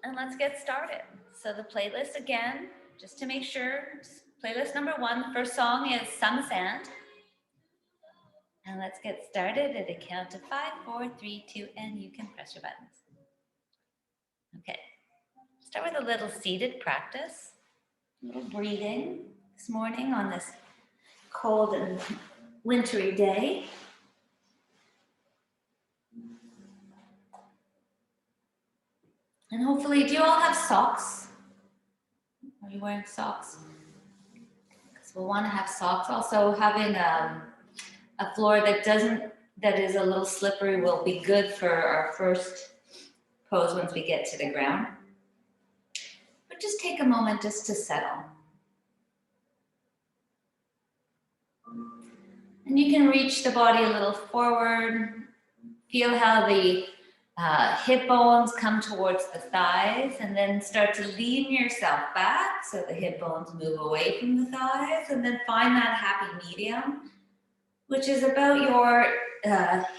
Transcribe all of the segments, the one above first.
And let's get started. So the playlist again, just to make sure, playlist number 1, the first song is Sun Sand. And let's get started at a count of 5, 4, 3, 2, and you can press your buttons. Okay, start with a little seated practice, a little breathing this morning on this cold and wintry day. And hopefully, do you all have socks? Are you wearing socks? Because we'll want to have socks. Also, having a floor that is a little slippery will be good for our first pose once we get to the ground. But just take a moment just to settle. And you can reach the body a little forward. Feel how the hip bones come towards the thighs, and then start to lean yourself back so the hip bones move away from the thighs, and then find that happy medium, which is about your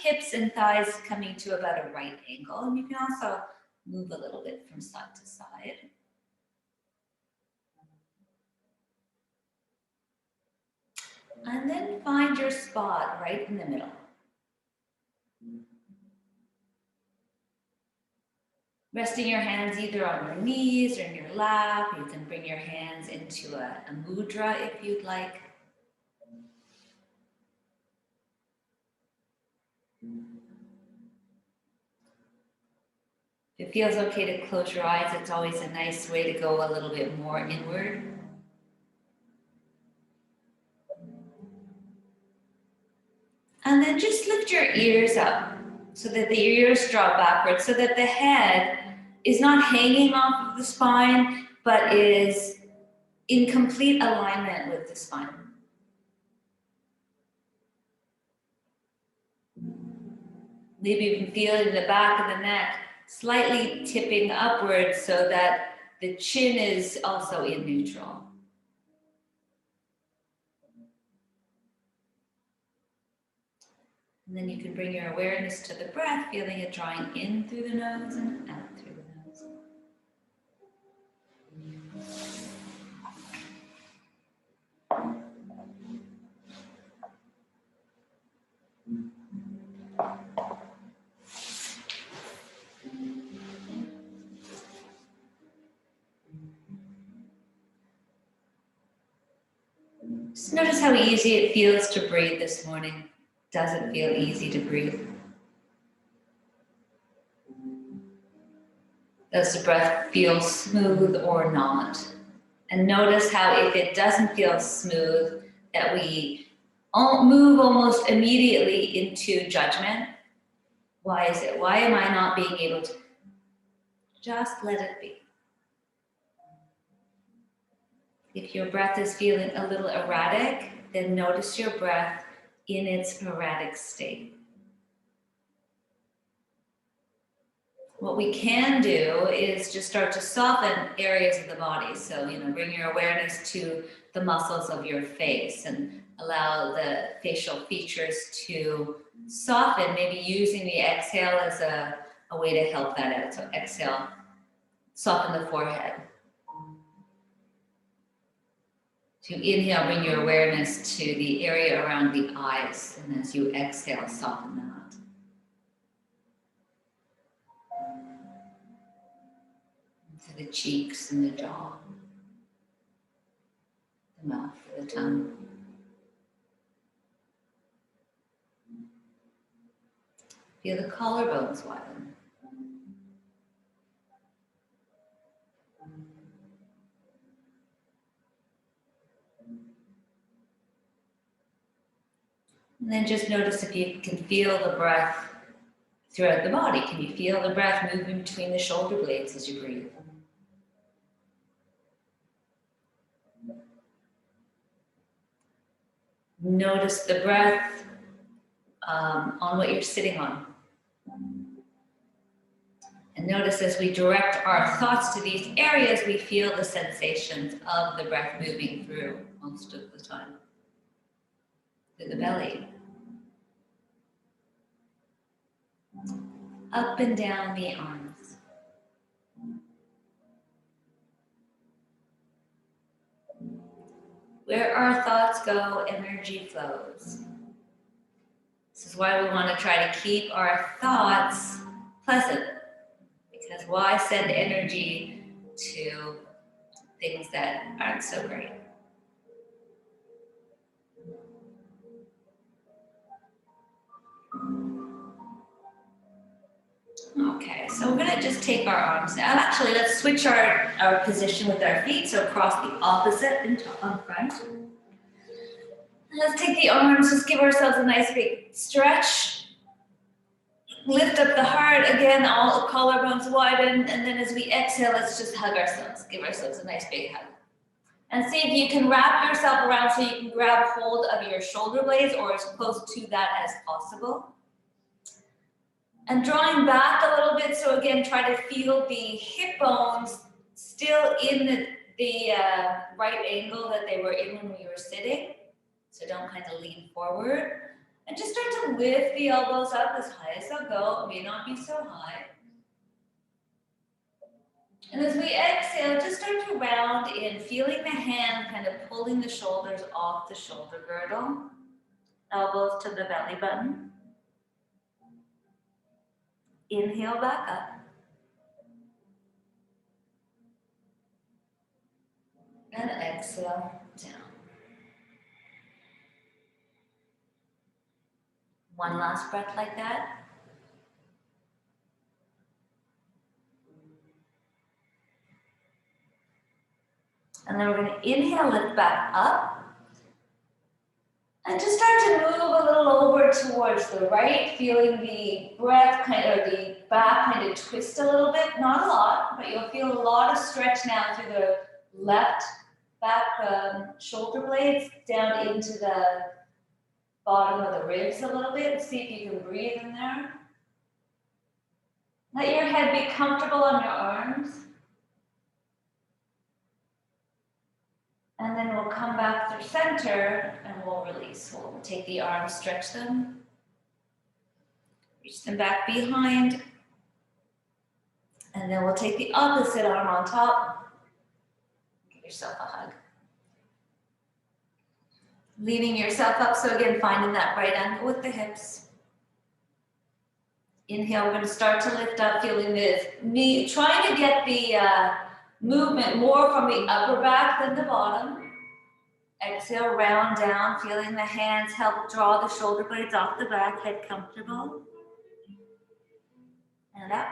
hips and thighs coming to about a right angle. And you can also move a little bit from side to side. And then find your spot right in the middle. Resting your hands either on your knees or in your lap. You can bring your hands into a mudra if you'd like. If it feels okay to close your eyes, it's always a nice way to go a little bit more inward. And then just lift your ears up so that the ears drop backwards, so that the head is not hanging off of the spine, but is in complete alignment with the spine. Maybe you can feel it in the back of the neck, slightly tipping upwards so that the chin is also in neutral. And then you can bring your awareness to the breath, feeling it drawing in through the nose and out through the nose. Just notice how easy it feels to breathe this morning. Does it feel easy to breathe? Does the breath feel smooth or not? And notice how if it doesn't feel smooth, that we move almost immediately into judgment. Why is it? Why am I not being able to? Just let it be. If your breath is feeling a little erratic, then notice your breath in its erratic state. What we can do is just start to soften areas of the body. So, bring your awareness to the muscles of your face and allow the facial features to soften, maybe using the exhale as a way to help that out. So exhale, soften the forehead. To inhale, bring your awareness to the area around the eyes. And as you exhale, soften that. To the cheeks and the jaw, the mouth, the tongue. Feel the collarbones widen. And then just notice if you can feel the breath throughout the body. Can you feel the breath moving between the shoulder blades as you breathe? Notice the breath on what you're sitting on. And notice as we direct our thoughts to these areas, we feel the sensations of the breath moving through most of the time. Through the belly. Up and down the arms. Where our thoughts go, energy flows. This is why we want to try to keep our thoughts pleasant, because why send energy to things that aren't so great? Okay, so we're gonna just take our arms down. Actually, let's switch our position with our feet, so cross the opposite into on front. And let's take the arms, just give ourselves a nice big stretch. Lift up the heart, again, all the collarbones widen, and then as we exhale, let's just hug ourselves. Give ourselves a nice big hug. And see if you can wrap yourself around so you can grab hold of your shoulder blades or as close to that as possible. And drawing back a little bit, so again, try to feel the hip bones still in the right angle that they were in when we were sitting. So don't kind of lean forward. And just start to lift the elbows up as high as they'll go. It may not be so high. And as we exhale, just start to round in, feeling the hand kind of pulling the shoulders off the shoulder girdle. Elbows to the belly button. Inhale back up. And exhale down. One last breath like that. And then we're going to inhale, lift back up. And just start to move a little over towards the right, feeling the breath kind of, the back kind of twist a little bit. Not a lot, but you'll feel a lot of stretch now through the left back shoulder blades down into the bottom of the ribs a little bit. See if you can breathe in there. Let your head be comfortable on your arms. And then we'll come back through center and we'll release. We'll take the arms, stretch them. Reach them back behind. And then we'll take the opposite arm on top. Give yourself a hug. Leaning yourself up, so again, finding that right angle with the hips. Inhale, we're going to start to lift up, feeling this knee, trying to get the movement more from the upper back than the bottom. Exhale, round down, feeling the hands help draw the shoulder blades off the back, head comfortable. And up.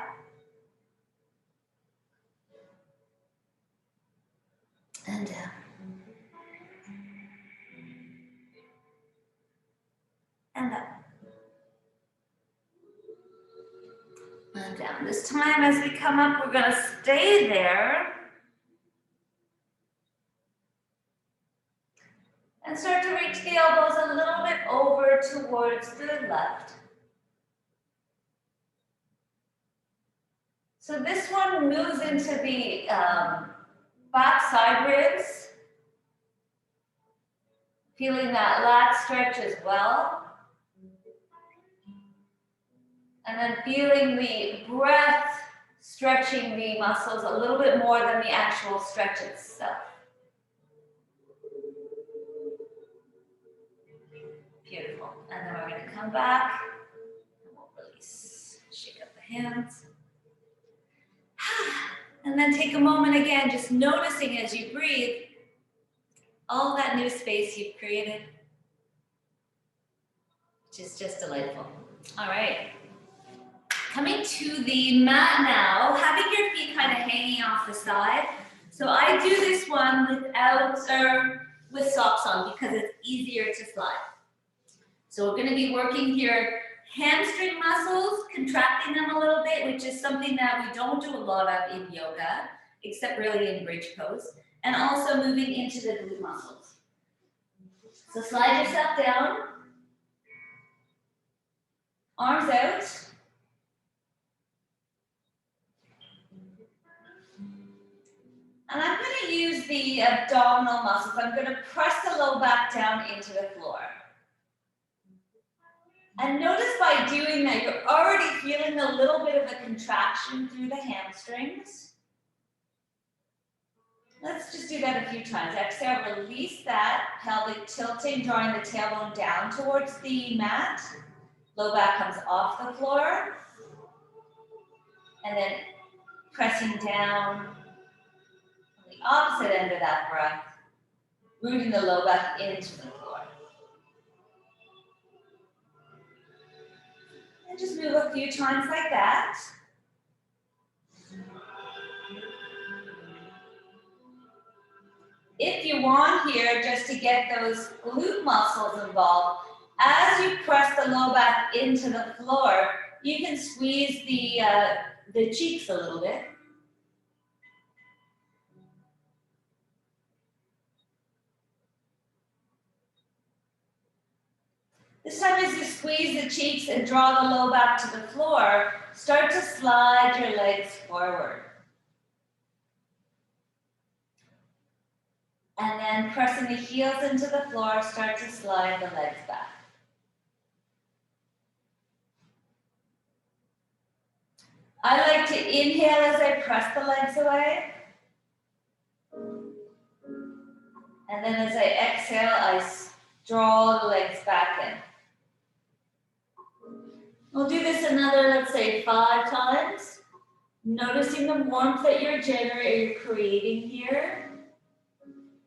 And down. And up. And down. This time as we come up, we're going to stay there. And start to reach the elbows a little bit over towards the left. So this one moves into the back side ribs. Feeling that lat stretch as well. And then feeling the breath stretching the muscles a little bit more than the actual stretch itself. Beautiful. And then we're going to come back and we'll release. Shake up the hands. And then take a moment again, just noticing as you breathe, all that new space you've created, which is just delightful. All right. Coming to the mat now, having your feet kind of hanging off the side. So I do this one without or with socks on because it's easier to slide. So we're going to be working here hamstring muscles, contracting them a little bit, which is something that we don't do a lot of in yoga, except really in bridge pose, and also moving into the glute muscles. So slide yourself down, arms out. And I'm going to use the abdominal muscles. I'm going to press the low back down into the floor. And notice by doing that, you're already feeling a little bit of a contraction through the hamstrings. Let's just do that a few times. Exhale, release that, pelvic tilting, drawing the tailbone down towards the mat. Low back comes off the floor. And then pressing down on the opposite end of that breath, rooting the low back into the floor. And just move a few times like that. If you want here, just to get those glute muscles involved, as you press the low back into the floor, you can squeeze the cheeks a little bit. This time as you squeeze the cheeks and draw the low back to the floor, start to slide your legs forward. And then pressing the heels into the floor, start to slide the legs back. I like to inhale as I press the legs away. And then as I exhale, I draw the legs back in. We'll do this another, let's say 5 times. Noticing the warmth that you're creating here.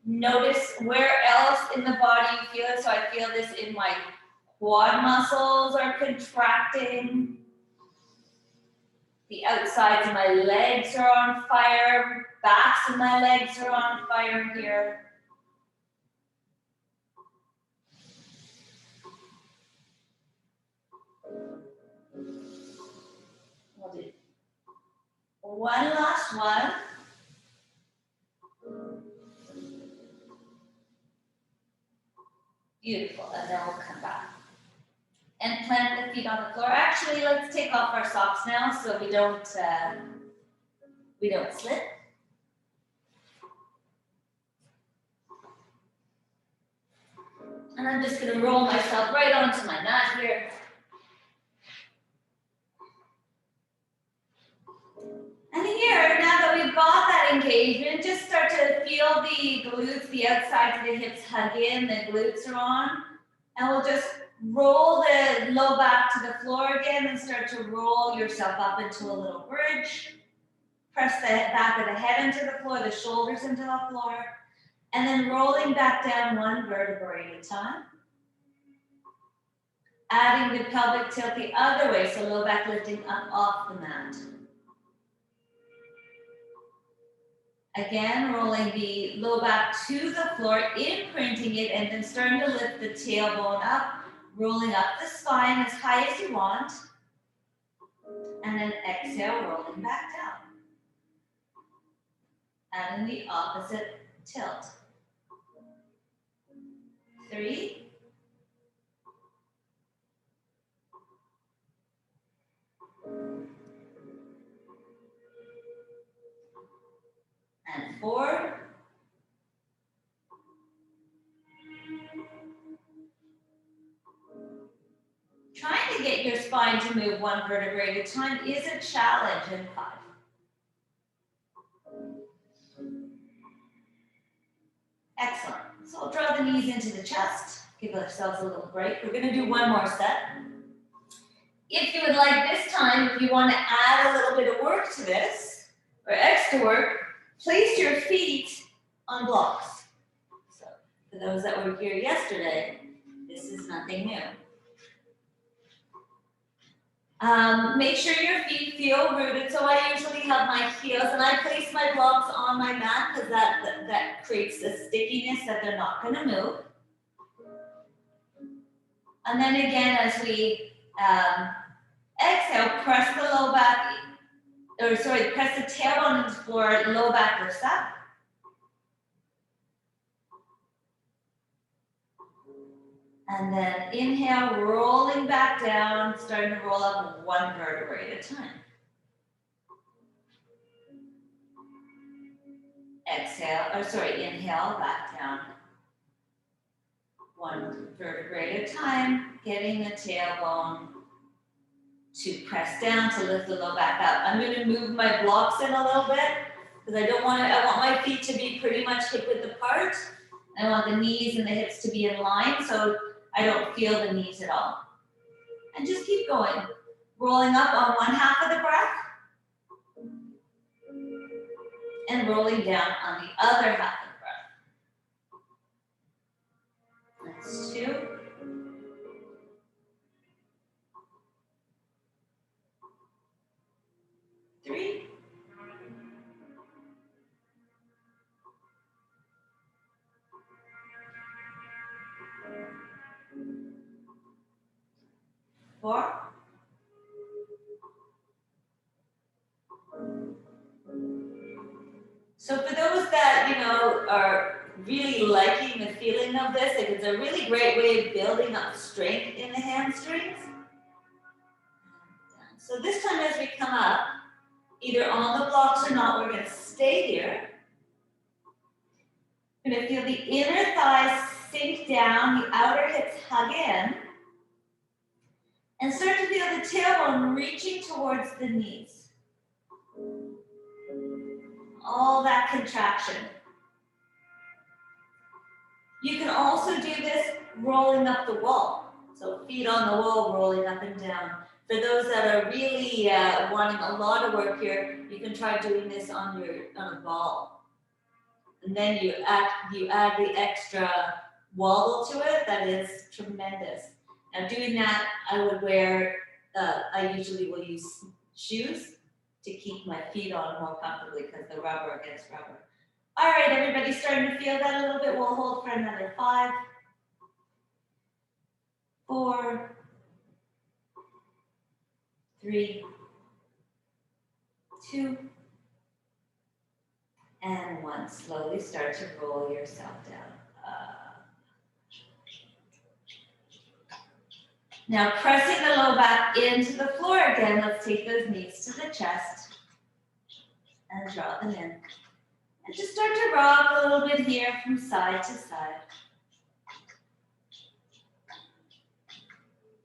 Notice where else in the body you feel it. So I feel this in my quad muscles are contracting. The outsides of my legs are on fire. Backs of my legs are on fire here. We'll do one last one. Beautiful, and then we'll come back. And plant the feet on the floor. Actually, let's take off our socks now so we don't slip. And I'm just gonna roll myself right onto my mat here. And here, now that we've got that engagement, just start to feel the glutes, the outsides of the hips hug in, the glutes are on. And we'll just roll the low back to the floor again and start to roll yourself up into a little bridge. Press the back of the head into the floor, the shoulders into the floor. And then rolling back down one vertebrae at a time. Adding the pelvic tilt the other way, so low back lifting up off the mat. Again, rolling the low back to the floor, imprinting it, and then starting to lift the tailbone up, rolling up the spine as high as you want. And then exhale, rolling back down. And in the opposite tilt. 3. And 4. Trying to get your spine to move one vertebrae at a time is a challenge in 5. Excellent. So we'll draw the knees into the chest. Give ourselves a little break. We're going to do one more set. If you would like this time, if you want to add a little bit of work to this, or extra work, place your feet on blocks. So for those that were here yesterday, this is nothing new. Make sure your feet feel rooted. So I usually have my heels and I place my blocks on my mat because that creates a stickiness that they're not going to move. And then again, as we exhale, press the low back, press the tailbone into the floor, low back lifts up. And then inhale, rolling back down, starting to roll up one vertebrae at a time. Inhale, back down. One vertebrae at a time, getting the tailbone to press down to lift the low back up. I'm going to move my blocks in a little bit. because I don't want it, I want my feet to be pretty much hip width apart. I want the knees and the hips to be in line so I don't feel the knees at all. And just keep going. Rolling up on one half of the breath and rolling down on the other half of the breath. That's 2. 3. 4. So for those that, you know, are really liking the feeling of this, like it's a really great way of building up strength in the hamstrings. So this time as we come up, either on the blocks or not, we're going to stay here. We're going to feel the inner thighs sink down, the outer hips hug in, and start to feel the tailbone reaching towards the knees. All that contraction. You can also do this rolling up the wall. So feet on the wall, rolling up and down. For those that are really wanting a lot of work here, you can try doing this on a ball. And then you add the extra wobble to it. That is tremendous. Now doing that, I would wear, I usually will use shoes to keep my feet on more comfortably because the rubber against rubber. All right, everybody starting to feel that a little bit. We'll hold for another 5, 4, 3, 2, and 1. Slowly start to roll yourself down. Now pressing the low back into the floor again, let's take those knees to the chest and draw them in. And just start to rock a little bit here from side to side.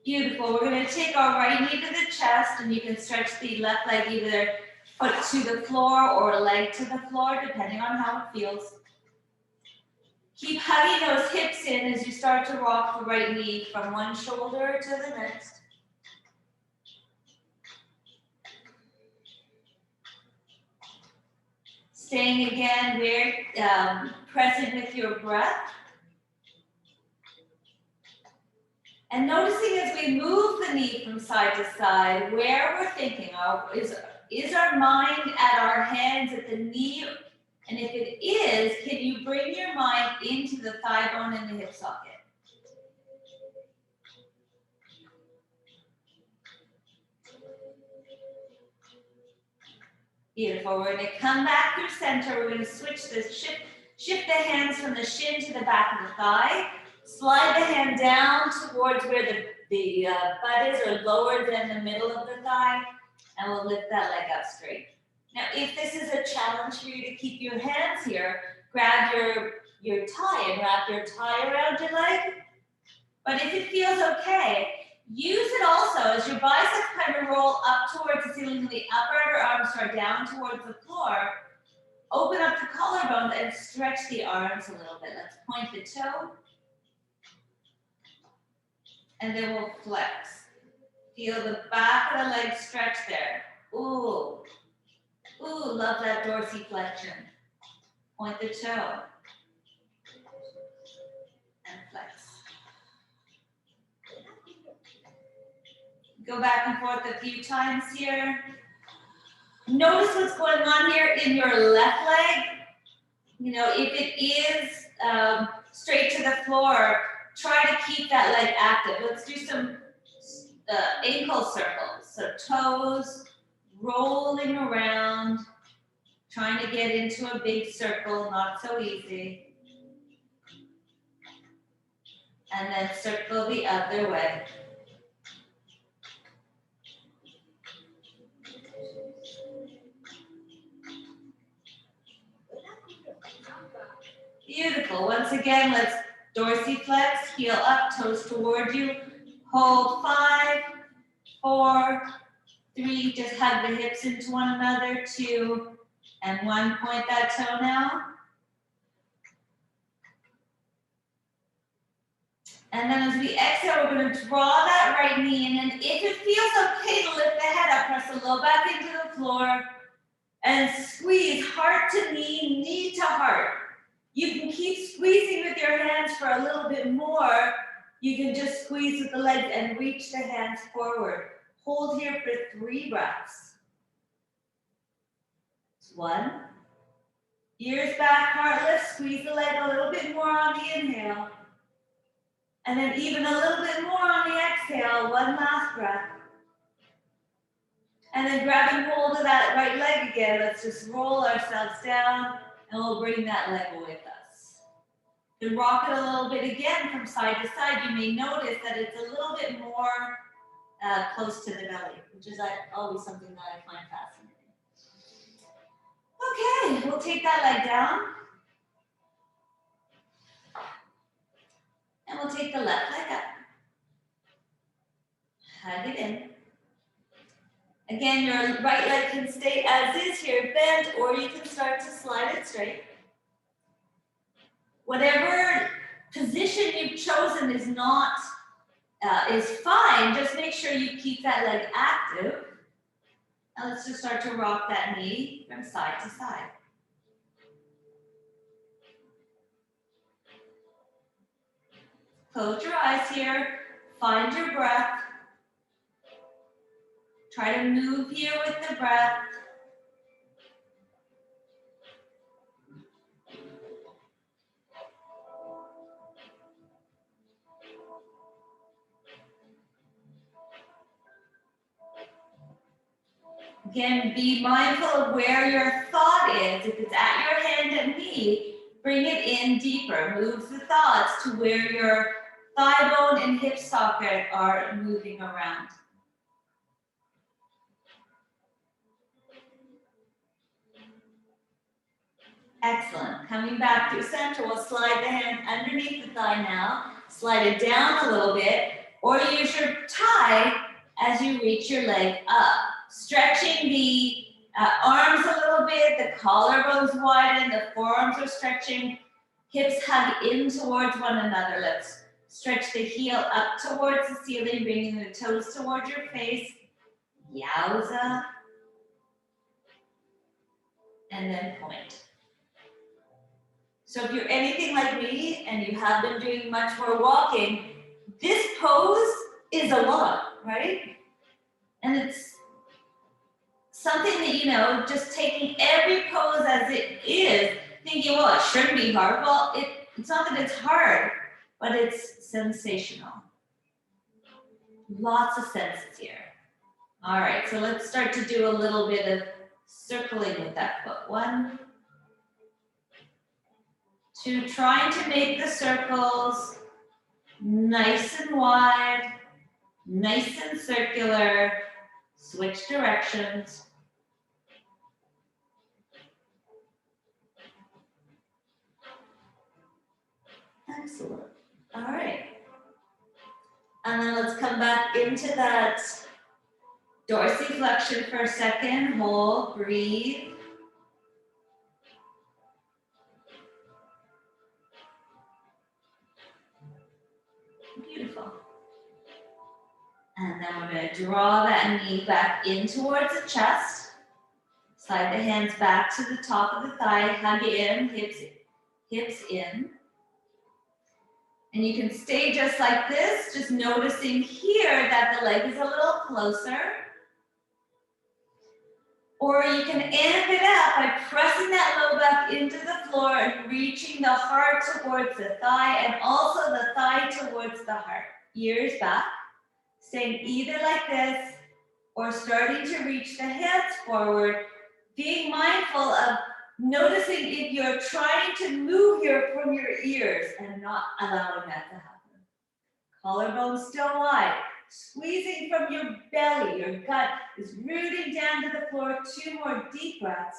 Beautiful. We're going to take our right knee to the chest, and you can stretch the left leg either foot to the floor or leg to the floor, depending on how it feels. Keep hugging those hips in as you start to rock the right knee from one shoulder to the next. Staying again very present with your breath. And noticing as we move the knee from side to side, where we're thinking, is our mind at our hands at the knee? And if it is, can you bring your mind into the thigh bone and the hip socket? Beautiful. We're going to come back through center. We're going to switch this, shift the hands from the shin to the back of the thigh. Slide the hand down towards where the butt is, or lower than the middle of the thigh, and we'll lift that leg up straight. Now, if this is a challenge for you to keep your hands here, grab your tie and wrap your tie around your leg. But if it feels okay, use it also as your biceps kind of roll up towards the ceiling and the upper arms are down towards the floor. Open up the collarbones and stretch the arms a little bit. Let's point the toe. And then we'll flex. Feel the back of the leg stretch there. Ooh. Ooh, love that dorsiflexion. Point the toe. And flex. Go back and forth a few times here. Notice what's going on here in your left leg. You know, if it is straight to the floor, try to keep that leg active. Let's do some ankle circles. So toes rolling around, trying to get into a big circle, not so easy. And then circle the other way. Beautiful. Once again, let's dorsiflex, heel up, toes toward you. Hold 5, 4, 3, just hug the hips into one another. 2, And one, point that toe now. And then as we exhale, we're going to draw that right knee in. And if it feels okay to lift the head up, press the low back into the floor and squeeze heart to knee, knee to heart. You can keep squeezing with your hands for a little bit more. You can just squeeze with the legs and reach the hands forward. Hold here for 3 breaths. 1. Ears back, heart lift, squeeze the leg a little bit more on the inhale. And then even a little bit more on the exhale, 1 last breath. And then grabbing hold of that right leg again, let's just roll ourselves down and we'll bring that leg with us. Then rock it a little bit again from side to side. You may notice that it's a little bit more close to the belly, which is always something that I find fascinating. Okay, we'll take that leg down. And we'll take the left leg up. Hug it in. Again, your right leg can stay as is here, bent, or you can start to slide it straight. Whatever position you've chosen is fine. Just make sure you keep that leg active. Now let's just start to rock that knee from side to side. Close your eyes here. Find your breath. Try to move here with the breath. Again, be mindful of where your thought is. If it's at your hand and knee, bring it in deeper. Move the thoughts to where your thigh bone and hip socket are moving around. Excellent. Coming back to center, we'll slide the hand underneath the thigh now. Slide it down a little bit, or use your tie as you reach your leg up. Stretching the arms a little bit, the collarbones widen, the forearms are stretching, hips hug in towards one another. Let's stretch the heel up towards the ceiling, bringing the toes towards your face. Yowza. And then point. So if you're anything like me and you have been doing much more walking, this pose is a lot, right? And it's something that, just taking every pose as it is, thinking, well, it shouldn't be hard. Well, it's not that it's hard, but it's sensational. Lots of senses here. All right, so let's start to do a little bit of circling with that foot. 1, 2, trying to make the circles nice and wide, nice and circular. Switch directions. Excellent. All right. And then let's come back into that dorsiflexion for a second. Hold, breathe. Beautiful. And then we're going to draw that knee back in towards the chest. Slide the hands back to the top of the thigh. Hug in, hips in. And you can stay just like this, just noticing here that the leg is a little closer. Or you can amp it up by pressing that low back into the floor and reaching the heart towards the thigh and also the thigh towards the heart. Ears back, staying either like this or starting to reach the hands forward, being mindful of noticing if you're trying to move here from your ears and not allowing that to happen. Collarbone still wide. Squeezing from your belly, your gut is rooting down to the floor. 2 more deep breaths.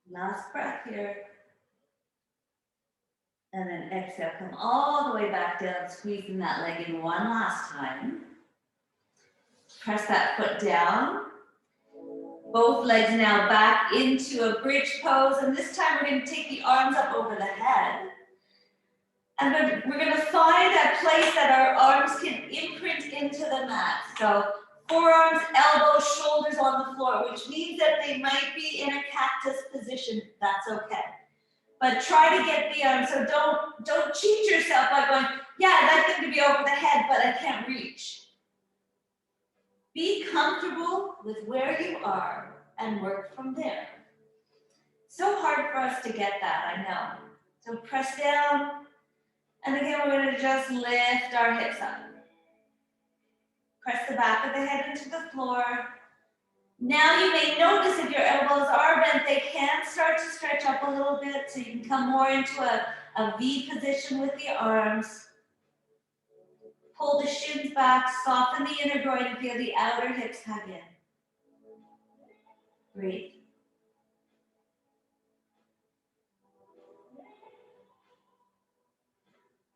Last breath here. And then exhale, come all the way back down, squeezing that leg in one last time. Press that foot down. Both legs now back into a bridge pose, and this time we're going to take the arms up over the head. And we're going to find a place that our arms can imprint into the mat. So forearms, elbows, shoulders on the floor, which means that they might be in a cactus position. That's okay. But try to get the arms, so don't cheat yourself by going, yeah, I'd like them to be over the head, but I can't reach. Be comfortable with where you are and work from there. So hard for us to get that, I know. So press down, and again, we're going to just lift our hips up. Press the back of the head into the floor. Now you may notice if your elbows are bent, they can start to stretch up a little bit, so you can come more into a V position with the arms. Pull the shins back, soften the inner groin, and feel the outer hips hug in. Breathe.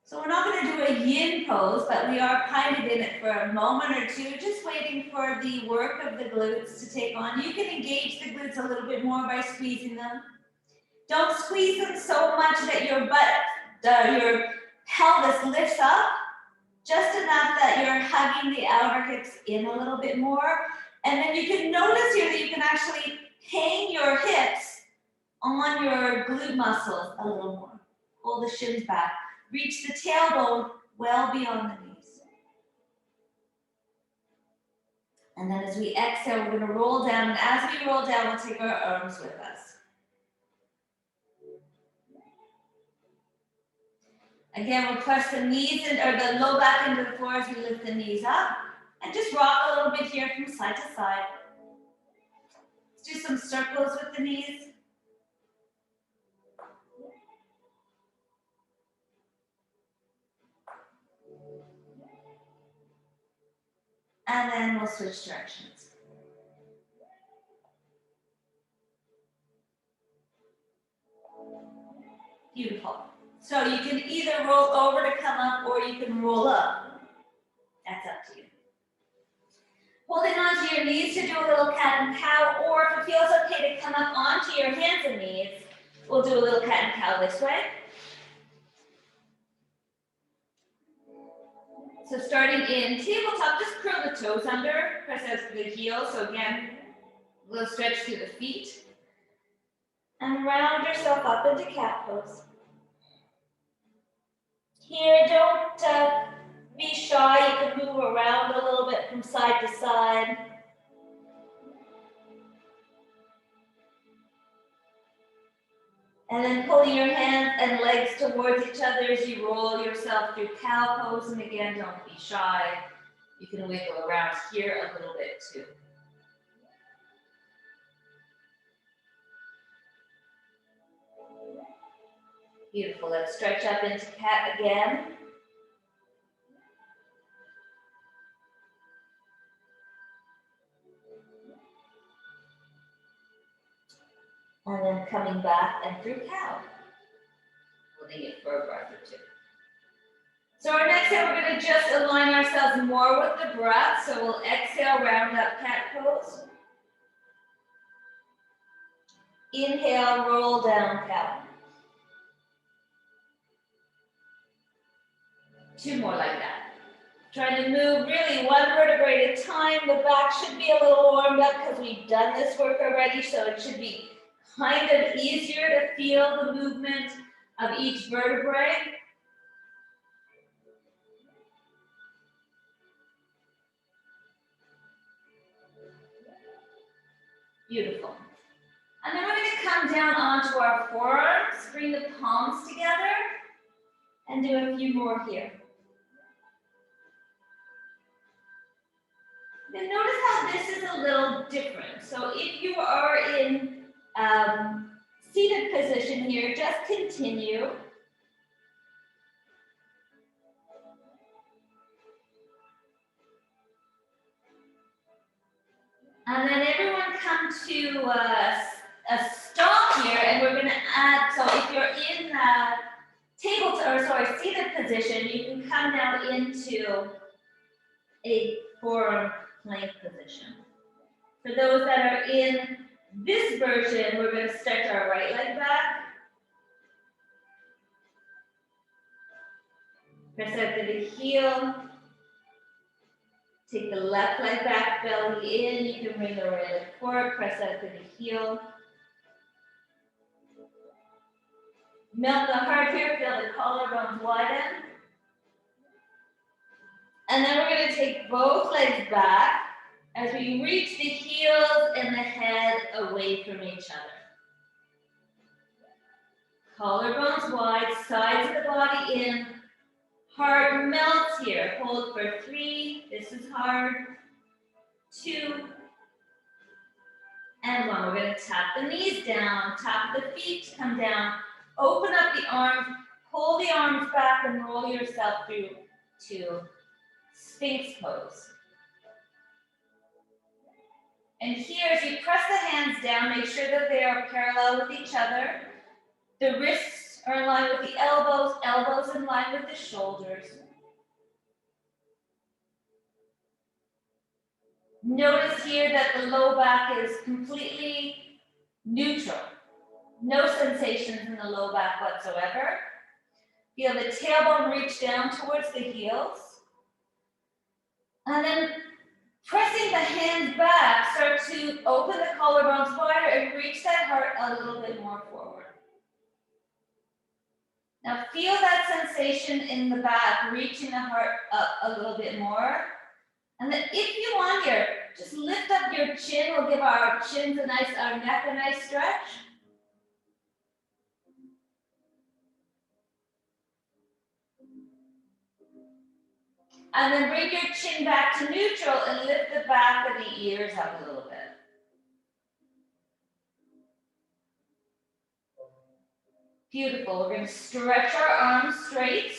So we're not going to do a yin pose, but we are kind of in it for a moment or two, just waiting for the work of the glutes to take on. You can engage the glutes a little bit more by squeezing them. Don't squeeze them so much that your your pelvis lifts up, just enough that you're hugging the outer hips in a little bit more. And then you can notice here that you can actually hang your hips on your glute muscles a little more. Pull the shins back. Reach the tailbone well beyond the knees. And then as we exhale, we're going to roll down. And as we roll down, we'll take our arms with us. Again, we'll press the knees or the low back into the floor as we lift the knees up. And just rock a little bit here from side to side. Let's do some circles with the knees. And then we'll switch directions. Beautiful. So you can either roll over to come up or you can roll up. That's up to you. Holding onto your knees to do a little cat and cow, or if it feels okay to come up onto your hands and knees, we'll do a little cat and cow this way. So starting in tabletop, just curl the toes under, press out through the heels. So again, a little stretch through the feet. And round yourself up into cat pose. Here, don't be shy. You can move around a little bit from side to side. And then pulling your hands and legs towards each other as you roll yourself through cow pose. And again, don't be shy. You can wiggle around here a little bit too. Beautiful. Let's stretch up into cat again. And then coming back and through cow. Holding it for a breath or two. So our next step, we're going to just align ourselves more with the breath. So we'll exhale, round up cat pose. Inhale, roll down cow. Two more like that. Trying to move really one vertebrae at a time. The back should be a little warmed up because we've done this work already, so it should be kind of easier to feel the movement of each vertebrae. Beautiful. And then we're going to come down onto our forearms, bring the palms together, and do a few more here. Then notice how this is a little different. So if you are in seated position here, just continue. And then everyone come to a stop here, and we're going to add, so if you're in seated position, you can come now into a forearm plank position. For those that are in this version, we're going to stretch our right leg back. Press out to the heel. Take the left leg back, belly in. You can bring the right leg forward. Press out to the heel. Melt the heart here. Feel the collarbones widen. And then we're going to take both legs back as we reach the heels and the head away from each other. Collarbones wide, sides of the body in. Heart melts here. Hold for 3. This is hard. 2. And 1. We're going to tap the knees down. Tap the feet to come down. Open up the arms. Pull the arms back and roll yourself through to Sphinx pose. And here, as you press the hands down, make sure that they are parallel with each other. The wrists are in line with the elbows, elbows in line with the shoulders. Notice here that the low back is completely neutral. No sensations in the low back whatsoever. Feel the tailbone reach down towards the heels. And then pressing the hands back, start to open the collarbones wider and reach that heart a little bit more forward. Now feel that sensation in the back, reaching the heart up a little bit more. And then if you want here, just lift up your chin. We'll give our chins a nice, our neck a nice stretch. And then bring your chin back to neutral and lift the back of the ears up a little bit. Beautiful. We're going to stretch our arms straight.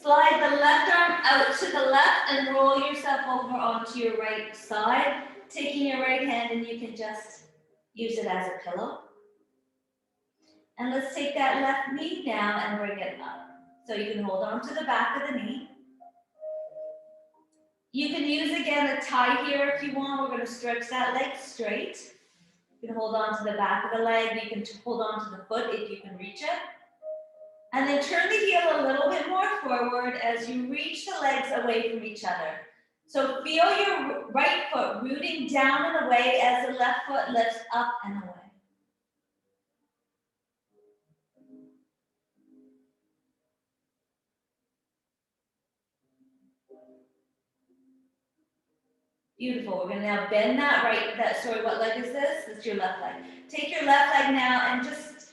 Slide the left arm out to the left and roll yourself over onto your right side. Taking your right hand and you can just use it as a pillow. And let's take that left knee down and bring it up. So you can hold on to the back of the knee. You can use again a tie here if you want. We're going to stretch that leg straight. You can hold on to the back of the leg. You can hold on to the foot if you can reach it. And then turn the heel a little bit more forward as you reach the legs away from each other. So feel your right foot rooting down and away as the left foot lifts up and away. Beautiful. We're going to now bend what leg is this? It's your left leg. Take your left leg now and just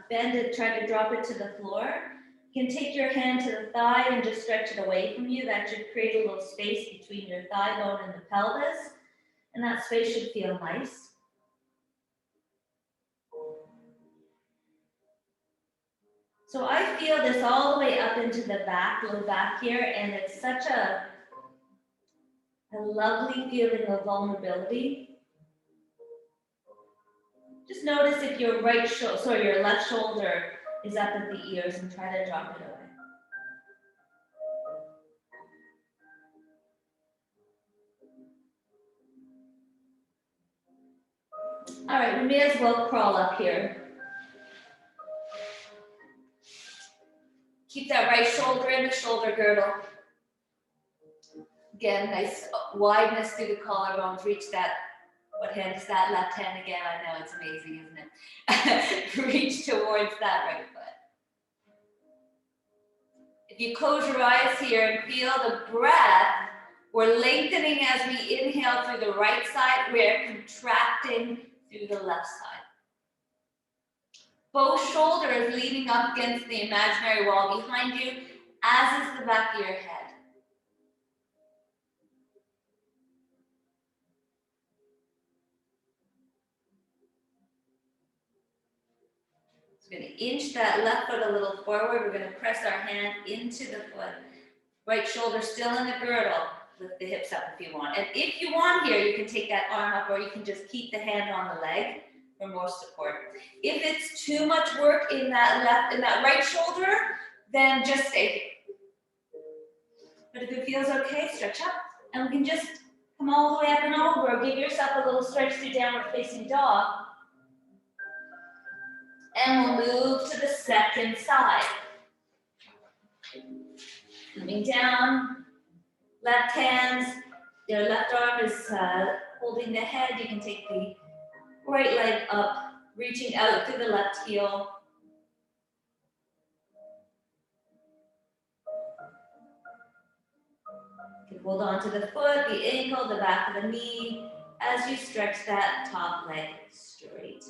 bend it, try to drop it to the floor. You can take your hand to the thigh and just stretch it away from you. That should create a little space between your thigh bone and the pelvis. And that space should feel nice. So I feel this all the way up into the back, low back here, and it's such a lovely feeling of vulnerability. Just notice if your your left shoulder is up at the ears and try to drop it away. All right, we may as well crawl up here. Keep that right shoulder in the shoulder girdle. Again, nice wideness through the collarbones. Reach that. What hand is that? Left hand again. I know it's amazing, isn't it? Reach towards that right foot. If you close your eyes here and feel the breath, we're lengthening as we inhale through the right side. We're contracting through the left side. Both shoulders leaning up against the imaginary wall behind you, as is the back of your head. We're going to inch that left foot a little forward. We're going to press our hand into the foot. Right shoulder still in the girdle. Lift the hips up if you want. And if you want here, you can take that arm up or you can just keep the hand on the leg for more support. If it's too much work in that right shoulder, then just stay here. But if it feels okay, stretch up. And we can just come all the way up and over. Give yourself a little stretch through downward facing dog. And we'll move to the second side. Coming down, left hand, your left arm is holding the head. You can take the right leg up, reaching out through the left heel. You can hold on to the foot, the ankle, the back of the knee, as you stretch that top leg straight.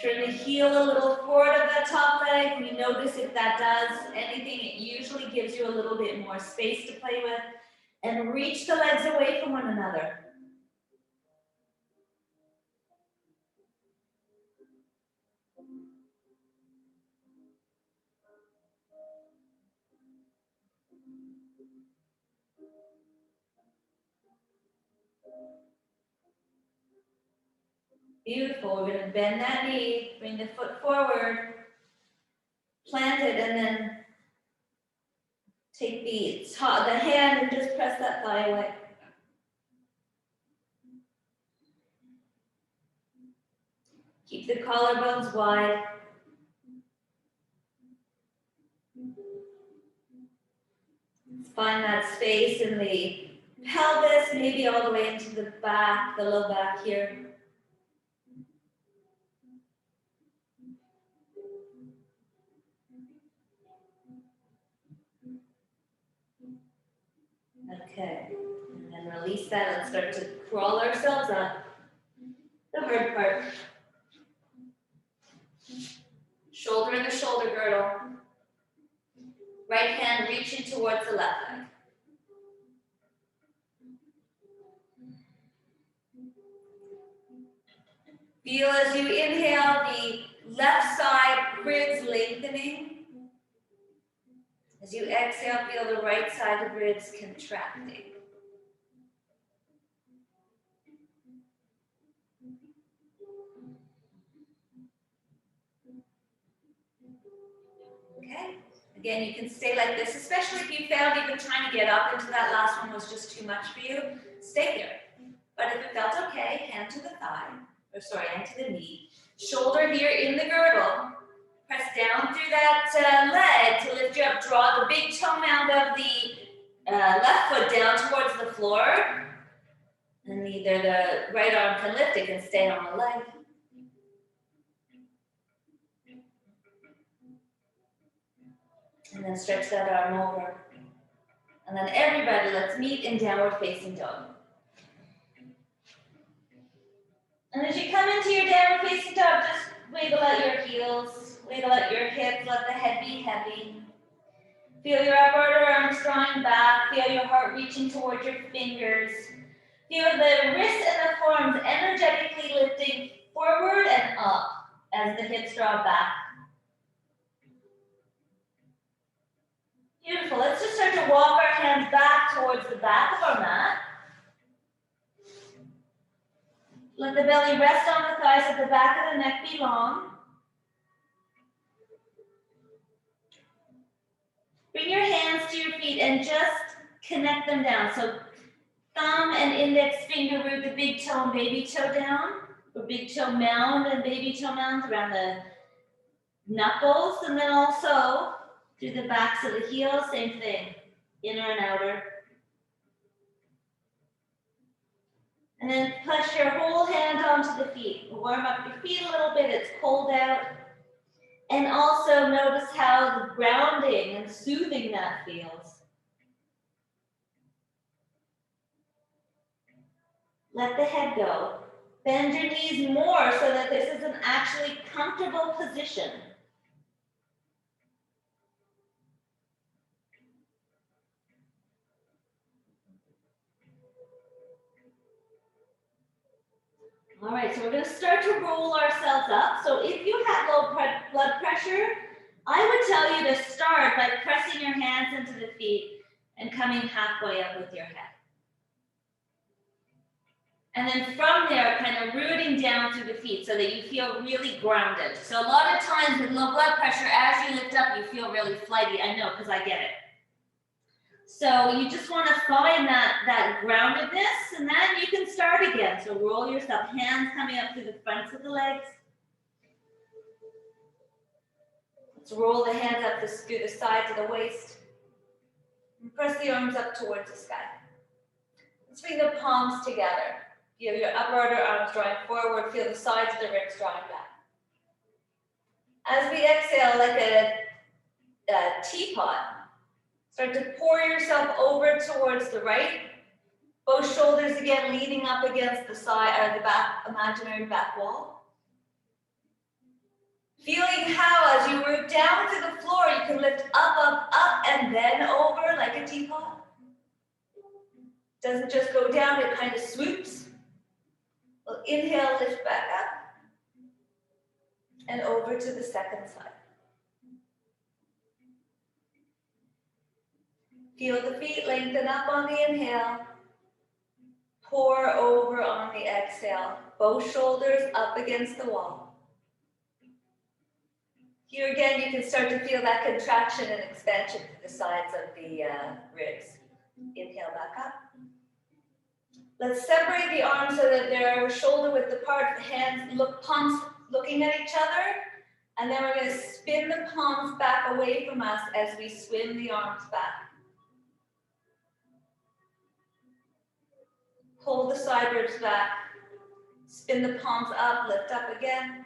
Turn the heel a little forward of that top leg. You notice if that does anything, it usually gives you a little bit more space to play with. And reach the legs away from one another. Beautiful. We're going to bend that knee, bring the foot forward, plant it, and then take the hand and just press that thigh away. Keep the collarbones wide. Find that space in the pelvis, maybe all the way into the back, the low back here. Okay, and then release that. Let's start to crawl ourselves up. The hard part. Shoulder in the shoulder girdle. Right hand reaching towards the left leg. Feel as you inhale the left side ribs lengthening. As you exhale, feel the right side of ribs contracting. Okay, again, you can stay like this, especially if you found even trying to get up into that last one was just too much for you, stay here. But if it felt okay, hand to the thigh, hand to the knee, shoulder here in the girdle, press down through that leg to lift you up, draw the big toe mound of the left foot down towards the floor, and either the right arm can lift, it can stay on the leg. And then stretch that arm over. And then everybody, let's meet in downward facing dog. And as you come into your downward facing dog, just wiggle out your heels, wiggle out your hips, let the head be heavy. Feel your upper arms drawing back, feel your heart reaching towards your fingers. Feel the wrists and the forearms energetically lifting forward and up as the hips draw back. Beautiful. Let's just start to walk our hands back towards the back of our mat. Let the belly rest on the thighs, let the back of the neck be long. Bring your hands to your feet and just connect them down. So thumb and index finger root the big toe and baby toe down, or big toe mound and baby toe mounds around the knuckles, and then also through the backs of the heels, same thing, inner and outer. And then push your whole hand onto the feet. Warm up your feet a little bit, it's cold out. And also notice how the grounding and soothing that feels. Let the head go. Bend your knees more so that this is an actually comfortable position. All right, so we're going to start to roll ourselves up. So if you have low blood pressure, I would tell you to start by pressing your hands into the feet and coming halfway up with your head. And then from there, kind of rooting down through the feet so that you feel really grounded. So a lot of times with low blood pressure, as you lift up, you feel really flighty. I know, because I get it. So you just want to find that groundedness, and then you can start again. So roll yourself, hands coming up through the fronts of the legs. Let's roll the hands up through the sides of the waist. And press the arms up towards the sky. Let's bring the palms together. Feel your upper arms drawing forward. Feel the sides of the ribs drawing back. As we exhale, like a teapot, start to pour yourself over towards the right. Both shoulders again leaning up against the side or the back, imaginary back wall. Feeling how, as you root down to the floor, you can lift up, up, up, and then over like a teapot. Doesn't just go down, it kind of swoops. We'll inhale, lift back up, and over to the second side. Feel the feet lengthen up on the inhale, pour over on the exhale, both shoulders up against the wall. Here again, you can start to feel that contraction and expansion to the sides of the ribs. Inhale back up. Let's separate the arms so that they're shoulder width apart. The hands palms looking at each other. And then we're going to spin the palms back away from us as we swim the arms back. Pull the side ribs back. Spin the palms up, lift up again.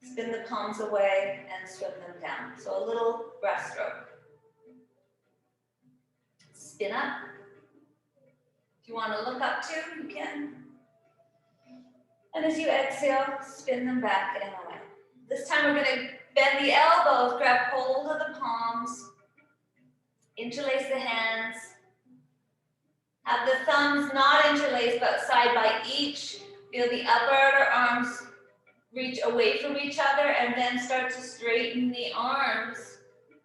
Spin the palms away and swim them down. So a little breaststroke. Spin up. If you want to look up too, you can. And as you exhale, spin them back and away. This time we're going to bend the elbows, grab hold of the palms, interlace the hands. Have the thumbs not interlaced but side by each. Feel the upper arms reach away from each other and then start to straighten the arms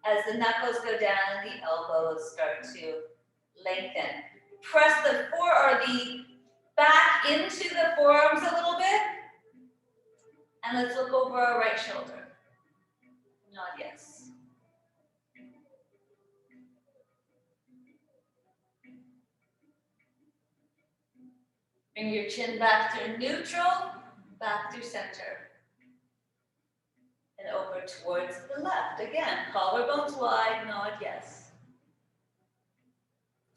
as the knuckles go down and the elbows start to lengthen. Press the back into the forearms a little bit. And let's look over our right shoulder. Nod yes. Bring your chin back to neutral, back through center. And over towards the left. Again, collarbones wide, nod yes.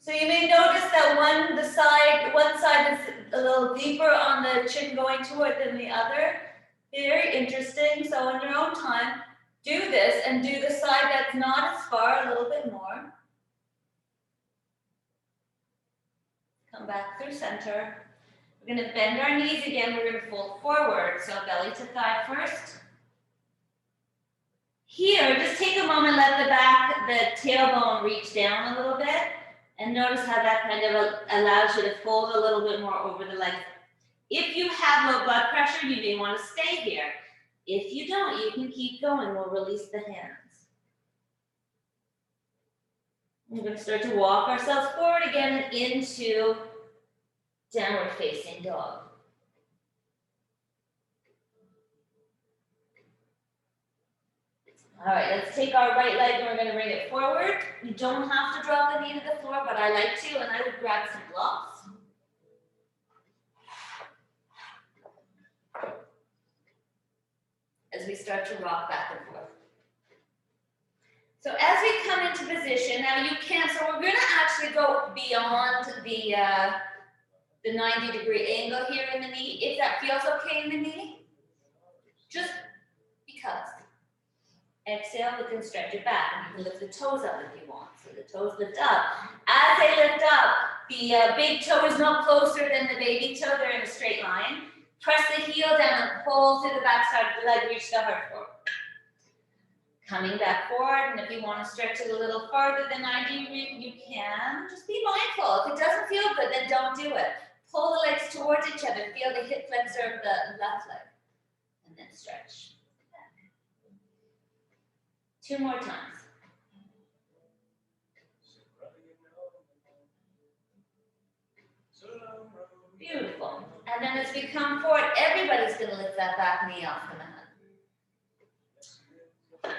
So you may notice that one side is a little deeper on the chin going toward than the other. Very interesting. So in your own time, do this and do the side that's not as far a little bit more. Come back through center. We're going to bend our knees again. We're going to fold forward. So belly to thigh first. Here, just take a moment, let the tailbone reach down a little bit. And notice how that kind of allows you to fold a little bit more over the legs. If you have low blood pressure, you may want to stay here. If you don't, you can keep going. We'll release the hands. We're going to start to walk ourselves forward again into downward facing dog. All right, let's take our right leg and we're going to bring it forward. You don't have to drop the knee to the floor, but I like to, and I would grab some blocks. As we start to rock back and forth. So as we come into position, now you can, so we're going to actually go beyond the 90-degree angle here in the knee. If that feels okay in the knee, just because. Exhale, we can stretch it back, and you can lift the toes up if you want. So the toes lift up. As they lift up, the big toe is no closer than the baby toe. They're in a straight line. Press the heel down and pull through the back side of the leg, reach the heart forward. Coming back forward, and if you want to stretch it a little farther than I do, you can. Just be mindful. If it doesn't feel good, then don't do it. Pull the legs towards each other. Feel the hip flexor of the left leg. And then stretch. 2 more times. Beautiful. And then as we come forward, everybody's going to lift that back knee off the mat.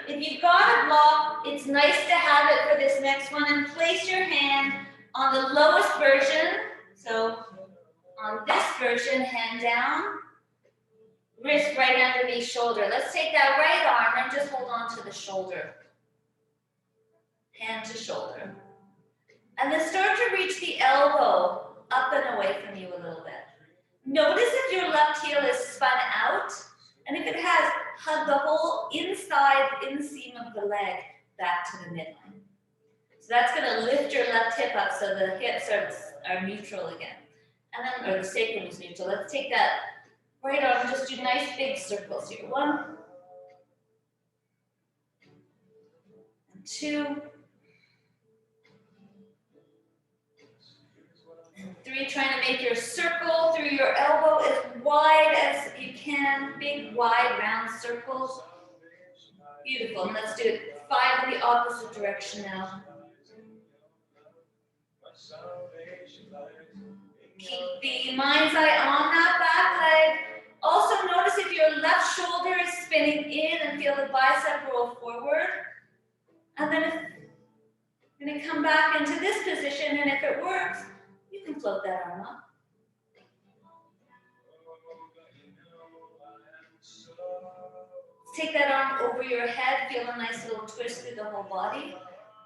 If you've got a block, it's nice to have it for this next one, and place your hand on the lowest version. So on this version, hand down, wrist right underneath shoulder. Let's take that right arm and just hold on to the shoulder. Hand to shoulder. And then start to reach the elbow up and away from you a little bit. Notice if your left heel is spun out, and if it has, hug the whole inside inseam of the leg back to the midline. So that's going to lift your left hip up so the hips are neutral again. And then, or the sacrum is neutral. Let's take that right arm, just do nice big circles here. 1, and 2, and 3. Trying to make your circle through your elbow as wide as you can. Big, wide, round circles. Beautiful. And let's do it 5 in the opposite direction now. Keep the mind's eye on that back leg. Also notice if your left shoulder is spinning in and feel the bicep roll forward. And then if you're going to come back into this position, and if it works, you can float that arm up. Take that arm over your head, feel a nice little twist through the whole body.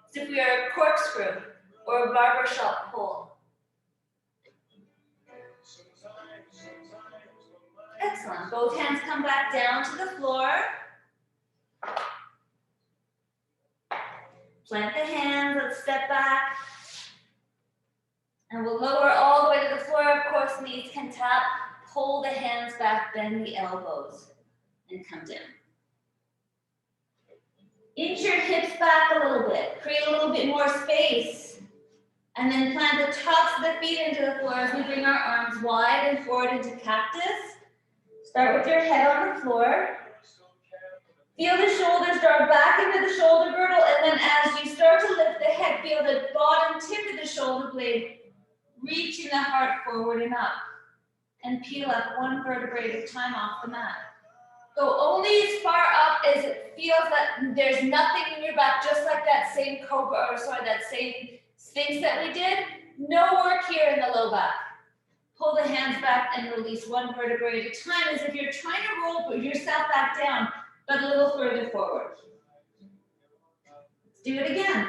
As if we are a corkscrew or a barbershop pole. Excellent. Both hands come back down to the floor. Plant the hands, let's step back. And we'll lower all the way to the floor. Of course, knees can tap. Pull the hands back, bend the elbows, and come down. Inch your hips back a little bit. Create a little bit more space. And then plant the tops of the feet into the floor as we bring our arms wide and forward into cactus. Start with your head on the floor. Feel the shoulders draw back into the shoulder girdle, and then as you start to lift the head, feel the bottom tip of the shoulder blade reaching the heart forward and up. And peel up 1 vertebrae at a time off the mat. Go only as far up as it feels that there's nothing in your back, just like that same cobra, or sorry, that same sphinx that we did. No work here in the low back. Pull the hands back and release 1 vertebrae at a time, as if you're trying to roll yourself back down, but a little further forward. Let's do it again.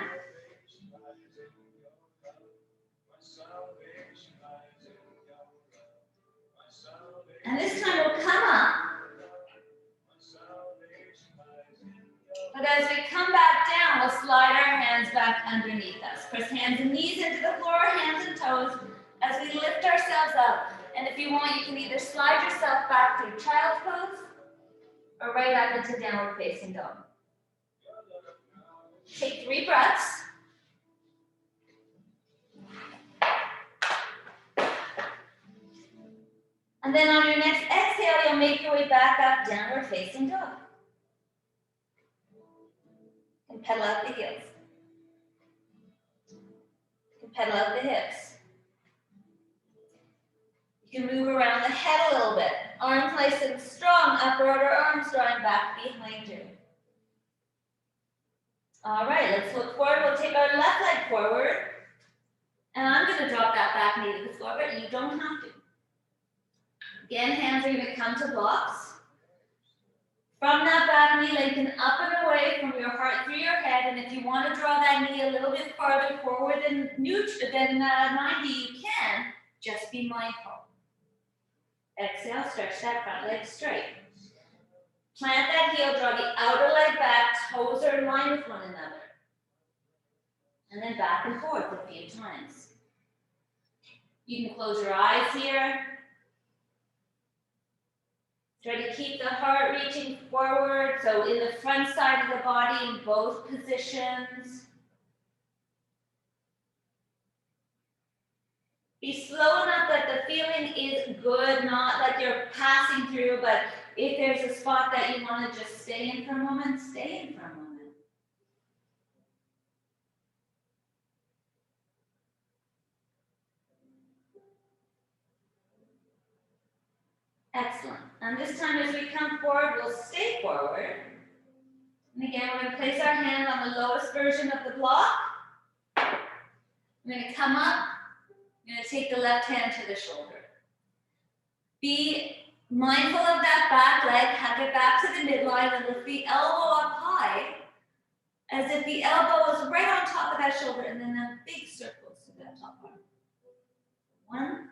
And this time we'll come up. But as we come back down, we'll slide our hands back underneath us. Press hands and knees into the floor, hands and toes, as we lift ourselves up. And if you want, you can either slide yourself back through child's pose or right back into downward facing dog. Take 3 breaths. And then on your next exhale, you'll make your way back up, downward facing dog. And pedal out the heels. And pedal out the hips. You can move around the head a little bit. Arms nice and strong, upper outer arms drawing back behind you. All right, let's look forward. We'll take our left leg forward. And I'm going to drop that back knee to the floor, but you don't have to. Again, hands are going to come to blocks. From that back knee, lengthen up and away from your heart through your head. And if you want to draw that knee a little bit farther forward than 90, you can. Just be mindful. Exhale, stretch that front leg straight. Plant that heel, draw the outer leg back, toes are in line with one another. And then back and forth a few times. You can close your eyes here. Try to keep the heart reaching forward, so in the front side of the body in both positions. Be slow enough that the feeling is good, not like you're passing through, but if there's a spot that you want to just stay in for a moment, stay in for a moment. Excellent. And this time as we come forward, we'll stay forward. And again, we're going to place our hand on the lowest version of the block. We're going to come up. We're going to take the left hand to the shoulder. Be mindful of that back leg. Have it back to the midline and lift the elbow up high as if the elbow is right on top of that shoulder, and then that big circles to that top arm. 1,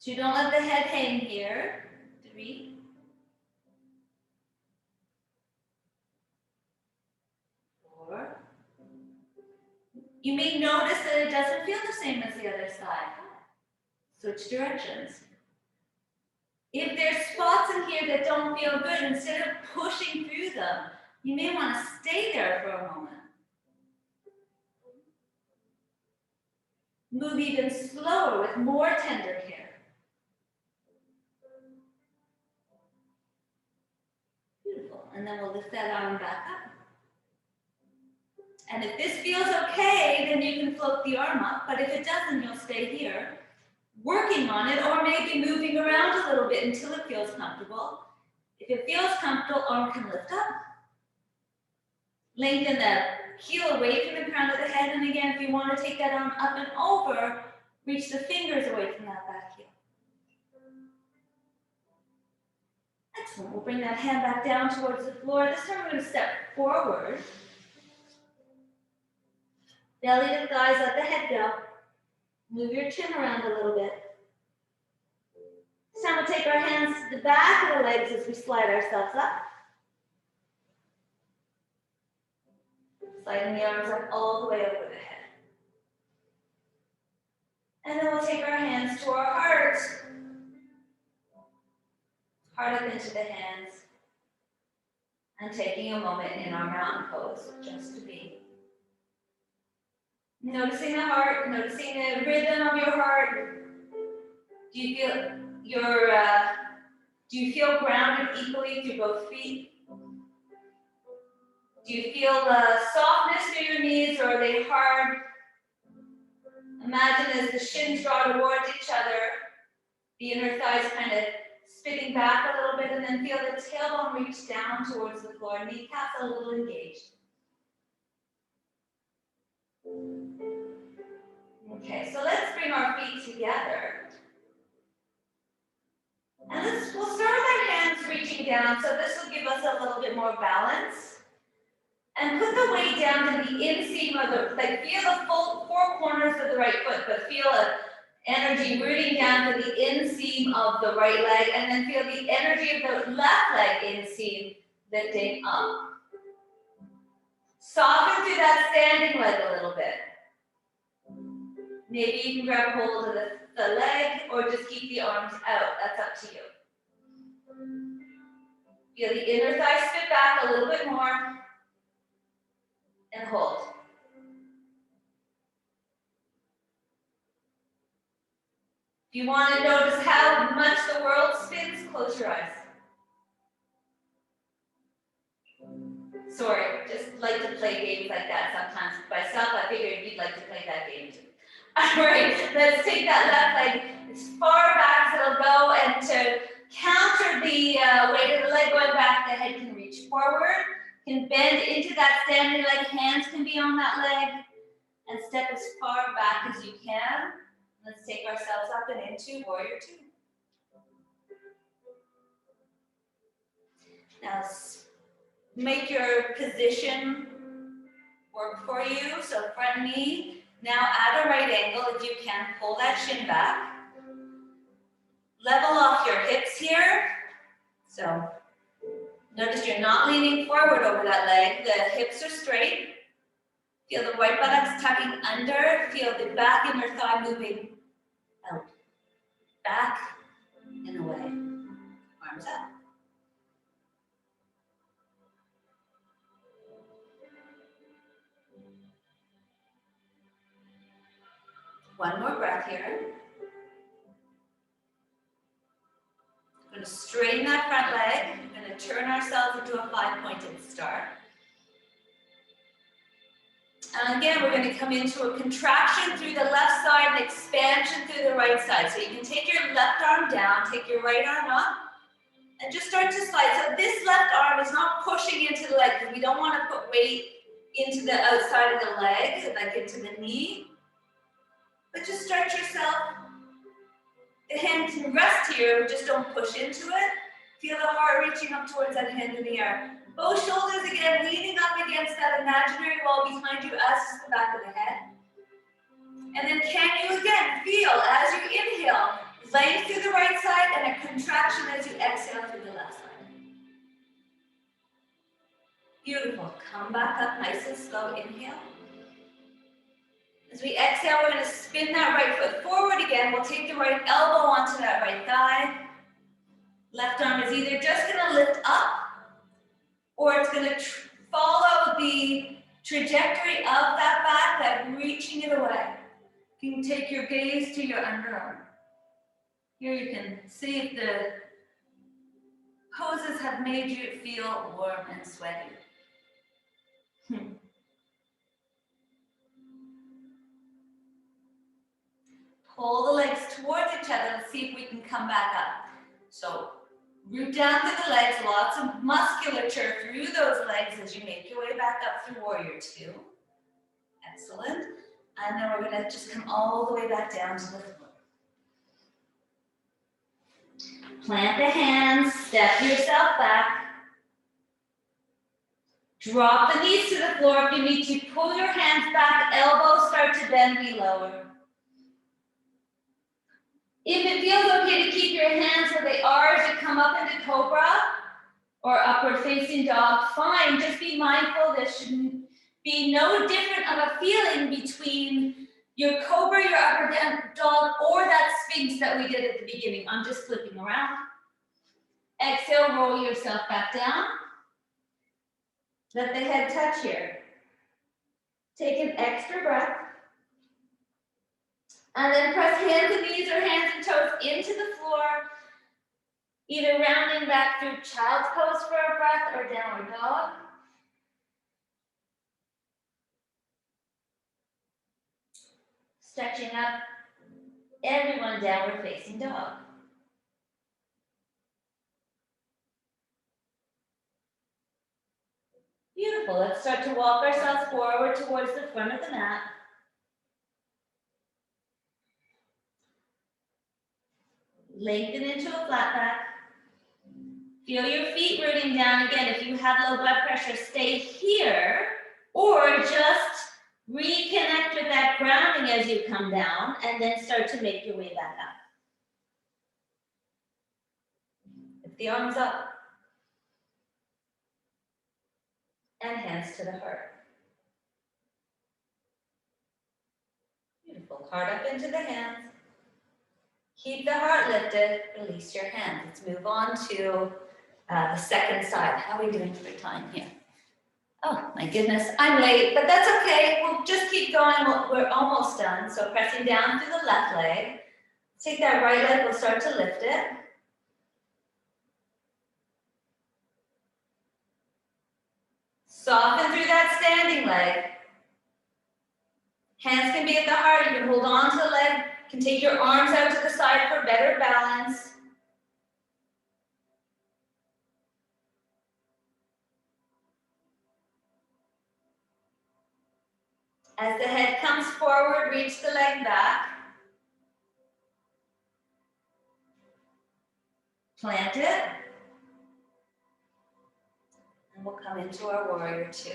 2, don't let the head hang here. 3, 4. You may notice that it doesn't feel the same as the other side. Switch directions. If there's spots in here that don't feel good, instead of pushing through them, you may want to stay there for a moment. Move even slower with more tender care. Beautiful. And then we'll lift that arm back up. And if this feels okay, then you can float the arm up. But if it doesn't, you'll stay here, working on it, or maybe moving around a little bit until it feels comfortable. If it feels comfortable, arm can lift up. Lengthen the heel away from the crown of the head. And again, if you want to take that arm up and over, reach the fingers away from that back heel. Excellent. We'll bring that hand back down towards the floor. This time we're going to step forward. Belly to thighs, let the head go. Move your chin around a little bit. This time we'll take our hands to the back of the legs as we slide ourselves up. Sliding the arms up all the way over the head. And then we'll take our hands to our heart. Heart up into the hands. And taking a moment in our mountain pose, just to be. Noticing the heart, noticing the rhythm of your heart. Do you feel grounded equally through both feet? Do you feel the softness through your knees, or are they hard? Imagine as the shins draw towards each other, the inner thighs kind of spitting back a little bit, and then feel the tailbone reach down towards the floor, kneecaps a little engaged. Okay, so let's bring our feet together. And we'll start with our hands reaching down, so this will give us a little bit more balance. And put the weight down to the inseam of the, feel the full 4 corners of the right foot, but feel an energy rooting down to the inseam of the right leg, and then feel the energy of the left leg inseam lifting up. Soften through that standing leg a little bit. Maybe you can grab hold of the leg or just keep the arms out. That's up to you. Feel the inner thigh spit back a little bit more and hold. If you want to notice how much the world spins, close your eyes. Sorry, just like to play games like that sometimes. Myself, I figured you'd like to play that game too. All right, let's take that left leg as far back as it'll go, and to counter the weight of the leg going back, the head can reach forward, can bend into that standing leg, hands can be on that leg, and step as far back as you can. Let's take ourselves up and into Warrior Two. Now, make your position work for you. So front knee, now at a right angle, if you can, pull that shin back. Level off your hips here. So notice you're not leaning forward over that leg. The hips are straight. Feel the right buttocks tucking under. Feel the back inner thigh moving out. Back and away. Arms up. One more breath here. We're going to straighten that front leg. We're going to turn ourselves into a 5-pointed star. And again, we're going to come into a contraction through the left side and expansion through the right side. So you can take your left arm down, take your right arm up, and just start to slide. So this left arm is not pushing into the leg because we don't want to put weight into the outside of the leg, like into the knee. But just stretch yourself. The hand can rest here, just don't push into it. Feel the heart reaching up towards that hand in the air. Both shoulders again, leaning up against that imaginary wall behind you as is the back of the head. And then can you again feel as you inhale, length through the right side and a contraction as you exhale through the left side. Beautiful. Come back up nice and slow. Inhale. As we exhale, we're going to spin that right foot forward again. We'll take the right elbow onto that right thigh. Left arm is either just going to lift up or it's going to follow the trajectory of that back, that reaching it away. You can take your gaze to your underarm. Here you can see if the poses have made you feel warm and sweaty. Pull the legs towards each other. Let's see if we can come back up. So root down through the legs, lots of musculature through those legs as you make your way back up through Warrior Two. Excellent. And then we're going to just come all the way back down to the floor. Plant the hands, step yourself back. Drop the knees to the floor. If you need to, pull your hands back, elbows start to bend, be lower. If it feels okay to keep your hands where they are as you come up into Cobra or Upward Facing Dog, fine. Just be mindful there shouldn't be no different of a feeling between your Cobra, your Upward Dog, or that Sphinx that we did at the beginning. I'm just flipping around. Exhale, roll yourself back down. Let the head touch here. Take an extra breath. And then press hands and knees or hands and toes into the floor, either rounding back through child's pose for a breath or downward dog. Stretching up, everyone downward facing dog. Beautiful. Let's start to walk ourselves forward towards the front of the mat. Lengthen into a flat back. Feel your feet rooting down. Again, if you have low blood pressure, stay here or just reconnect with that grounding as you come down and then start to make your way back up. Lift the arms up and hands to the heart. Beautiful. Heart up into the hands. Keep the heart lifted, release your hands. Let's move on to the second side. How are we doing for time here? Oh my goodness, I'm late, but that's okay. We'll just keep going. We're almost done. So pressing down through the left leg. Take that right leg, we'll start to lift it. Soften through that standing leg. Hands can be at the heart. You can hold on to the leg. You can take your arms out to the side for better balance. As the head comes forward, reach the leg back. Plant it. And we'll come into our Warrior Two.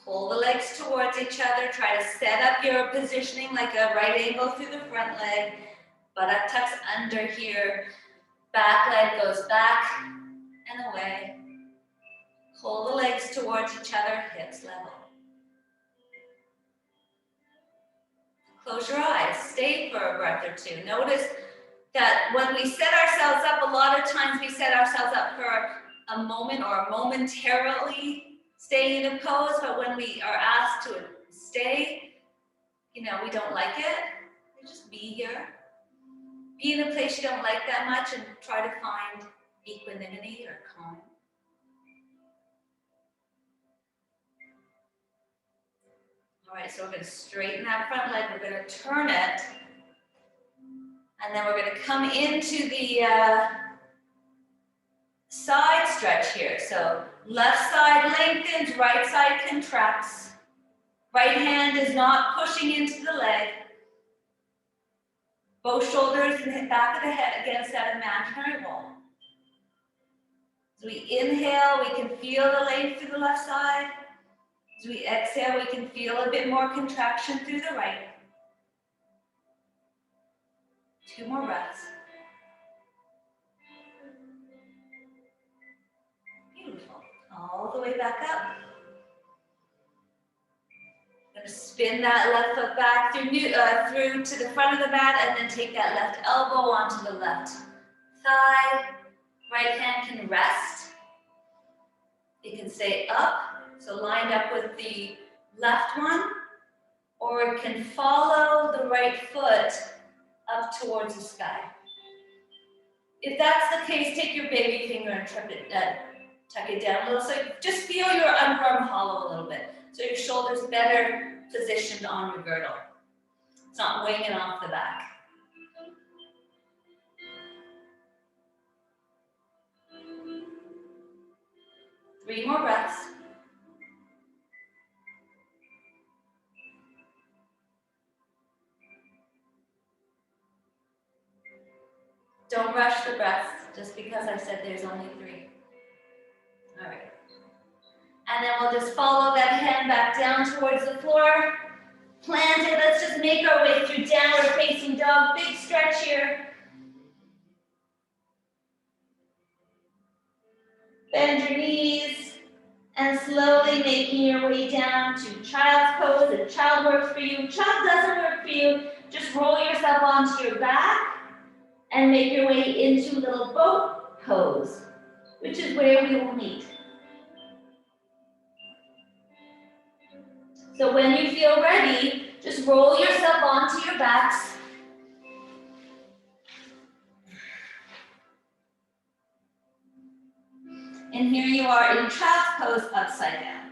Pull the legs towards each other. Try to set up your positioning like a right angle through the front leg. Buttock tucks under here. Back leg goes back and away. Pull the legs towards each other, hips level. Close your eyes. Stay for a breath or two. Notice that when we set ourselves up, a lot of times we set ourselves up for a moment or momentarily staying in a pose, but when we are asked to stay, we don't like it. Just be here. Be in a place you don't like that much and try to find equanimity or calm. All right, so we're going to straighten that front leg. We're going to turn it. And then we're going to come into the side stretch here. So left side lengthens, right side contracts. Right hand is not pushing into the leg. Both shoulders and the back of the head against that imaginary wall. As we inhale, we can feel the length through the left side. As we exhale, we can feel a bit more contraction through the right. 2 more breaths. Beautiful. All the way back up. Going to spin that left foot back through to the front of the mat and then take that left elbow onto the left thigh. Right hand can rest. It can stay up, so lined up with the left one, or it can follow the right foot up towards the sky. If that's the case, take your baby finger and tuck it down a little. So just feel your underarm hollow a little bit. So your shoulder's better positioned on your girdle. It's not winging off the back. Three more breaths. Don't rush the breaths just because I said there's only 3. All right. And then we'll just follow that hand back down towards the floor. Plant it. Let's just make our way through downward facing dog. Big stretch here. Bend your knees and slowly making your way down to child's pose. If child works for you, child doesn't work for you, just roll yourself onto your back and make your way into little boat pose, which is where we will meet. So when you feel ready, just roll yourself onto your backs. And here you are in child's pose upside down.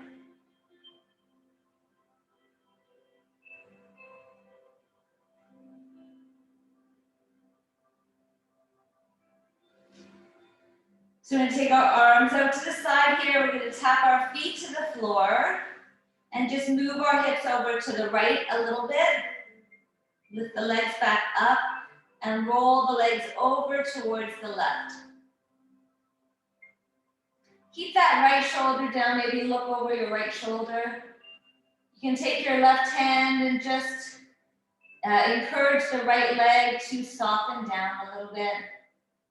So we're going to take our arms out to the side here. We're going to tap our feet to the floor and just move our hips over to the right a little bit. Lift the legs back up and roll the legs over towards the left. Keep that right shoulder down, maybe look over your right shoulder. You can take your left hand and just encourage the right leg to soften down a little bit.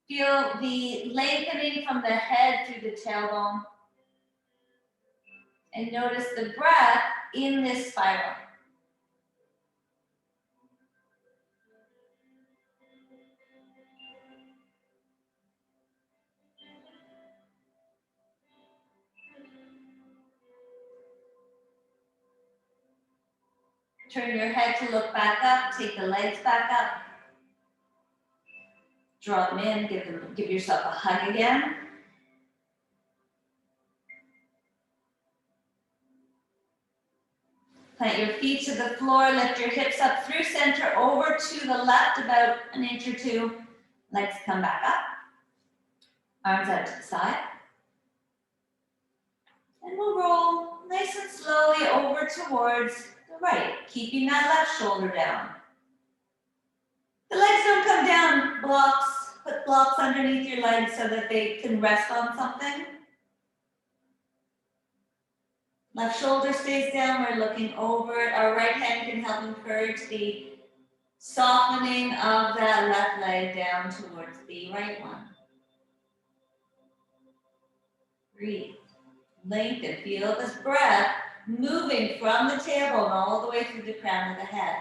Feel the lengthening from the head through the tailbone. And notice the breath in this spiral. Turn your head to look back up, take the legs back up. Draw them in, give yourself a hug again. Plant your feet to the floor, lift your hips up through center, over to the left about an inch or 2. Legs come back up. Arms out to the side. And we'll roll nice and slowly over towards the right, keeping that left shoulder down. The legs don't come down, blocks. Put blocks underneath your legs so that they can rest on something. Left shoulder stays down, we're looking over it. Our right hand can help encourage the softening of that left leg down towards the right one. Breathe. Lengthen. Feel this breath moving from the tailbone all the way through the crown of the head.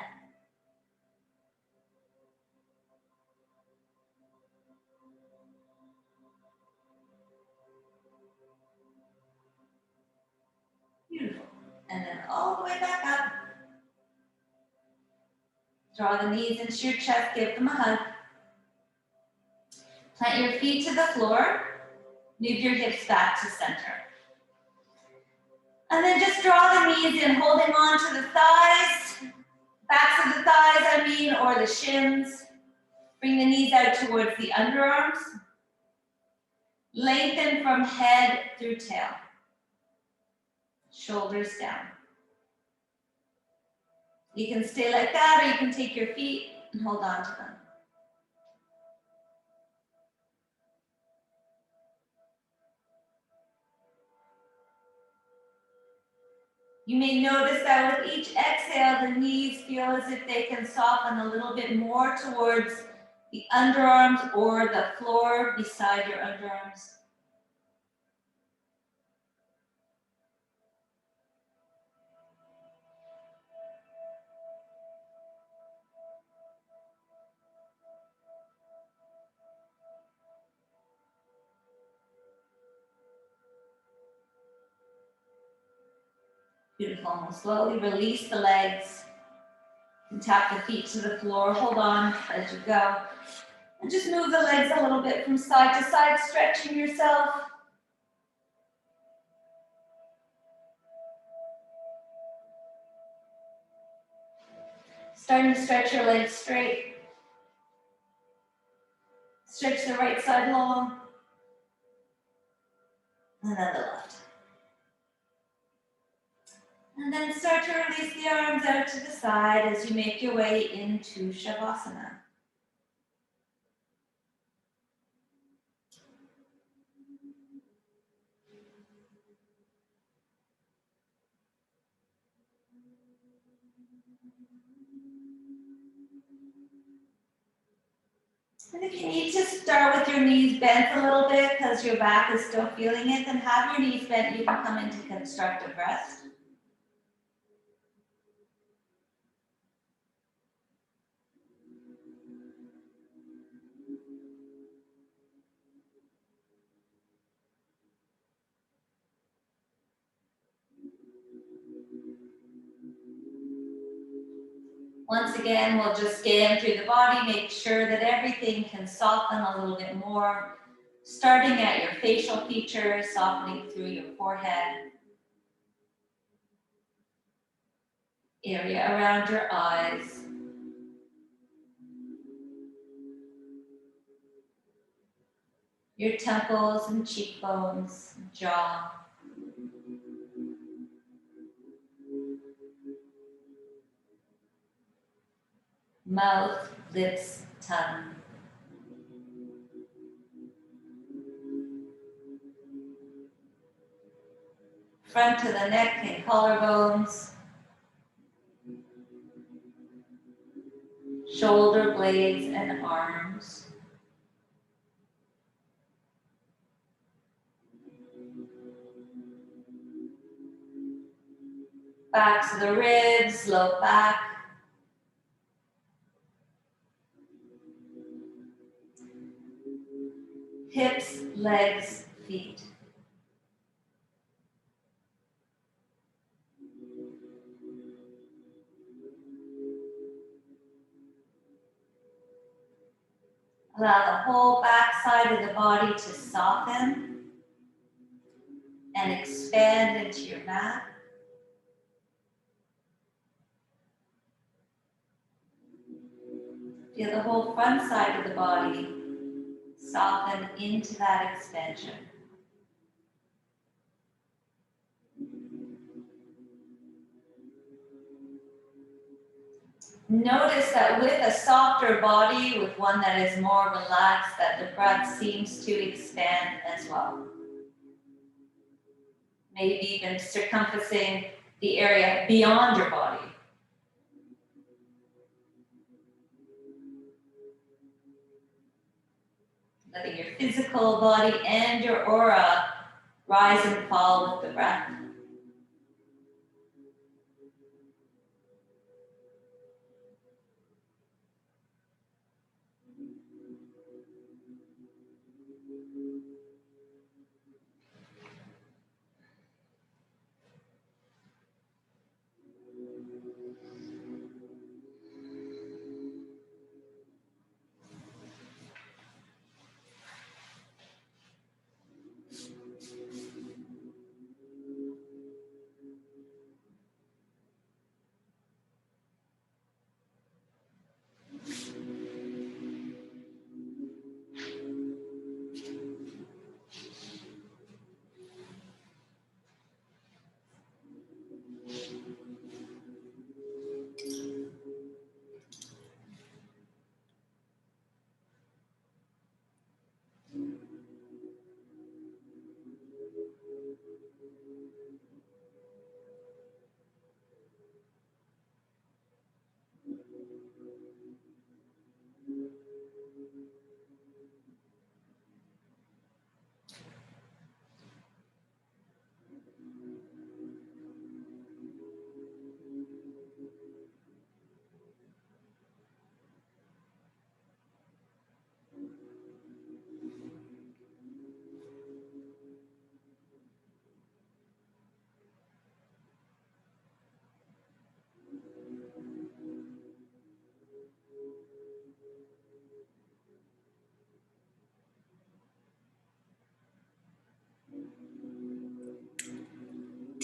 Beautiful. And then all the way back up. Draw the knees into your chest, give them a hug. Plant your feet to the floor. Move your hips back to center. And then just draw the knees in, holding on to the thighs, backs of the thighs, or the shins. Bring the knees out towards the underarms. Lengthen from head through tail. Shoulders down. You can stay like that, or you can take your feet and hold on to them. You may notice that with each exhale, the knees feel as if they can soften a little bit more towards the underarms or the floor beside your underarms. Beautiful. Slowly release the legs and tap the feet to the floor. Hold on as you go. And just move the legs a little bit from side to side, stretching yourself. Starting to stretch your legs straight. Stretch the right side long. And then the left. And then start to release the arms out to the side as you make your way into Shavasana. And if you need to start with your knees bent a little bit because your back is still feeling it, then have your knees bent. You can come into constructive rest. Once again, we'll just scan through the body, make sure that everything can soften a little bit more, starting at your facial features, softening through your forehead, area around your eyes, your temples and cheekbones, jaw, mouth, lips, tongue. Front of the neck and collarbones, shoulder blades and arms. Backs of the ribs, low back. Hips, legs, feet. Allow the whole back side of the body to soften and expand into your mat. Feel the whole front side of the body soften into that expansion. Notice that with a softer body, with one that is more relaxed, that the breath seems to expand as well. Maybe even circumferencing the area beyond your body. Letting your physical body and your aura rise and fall with the breath.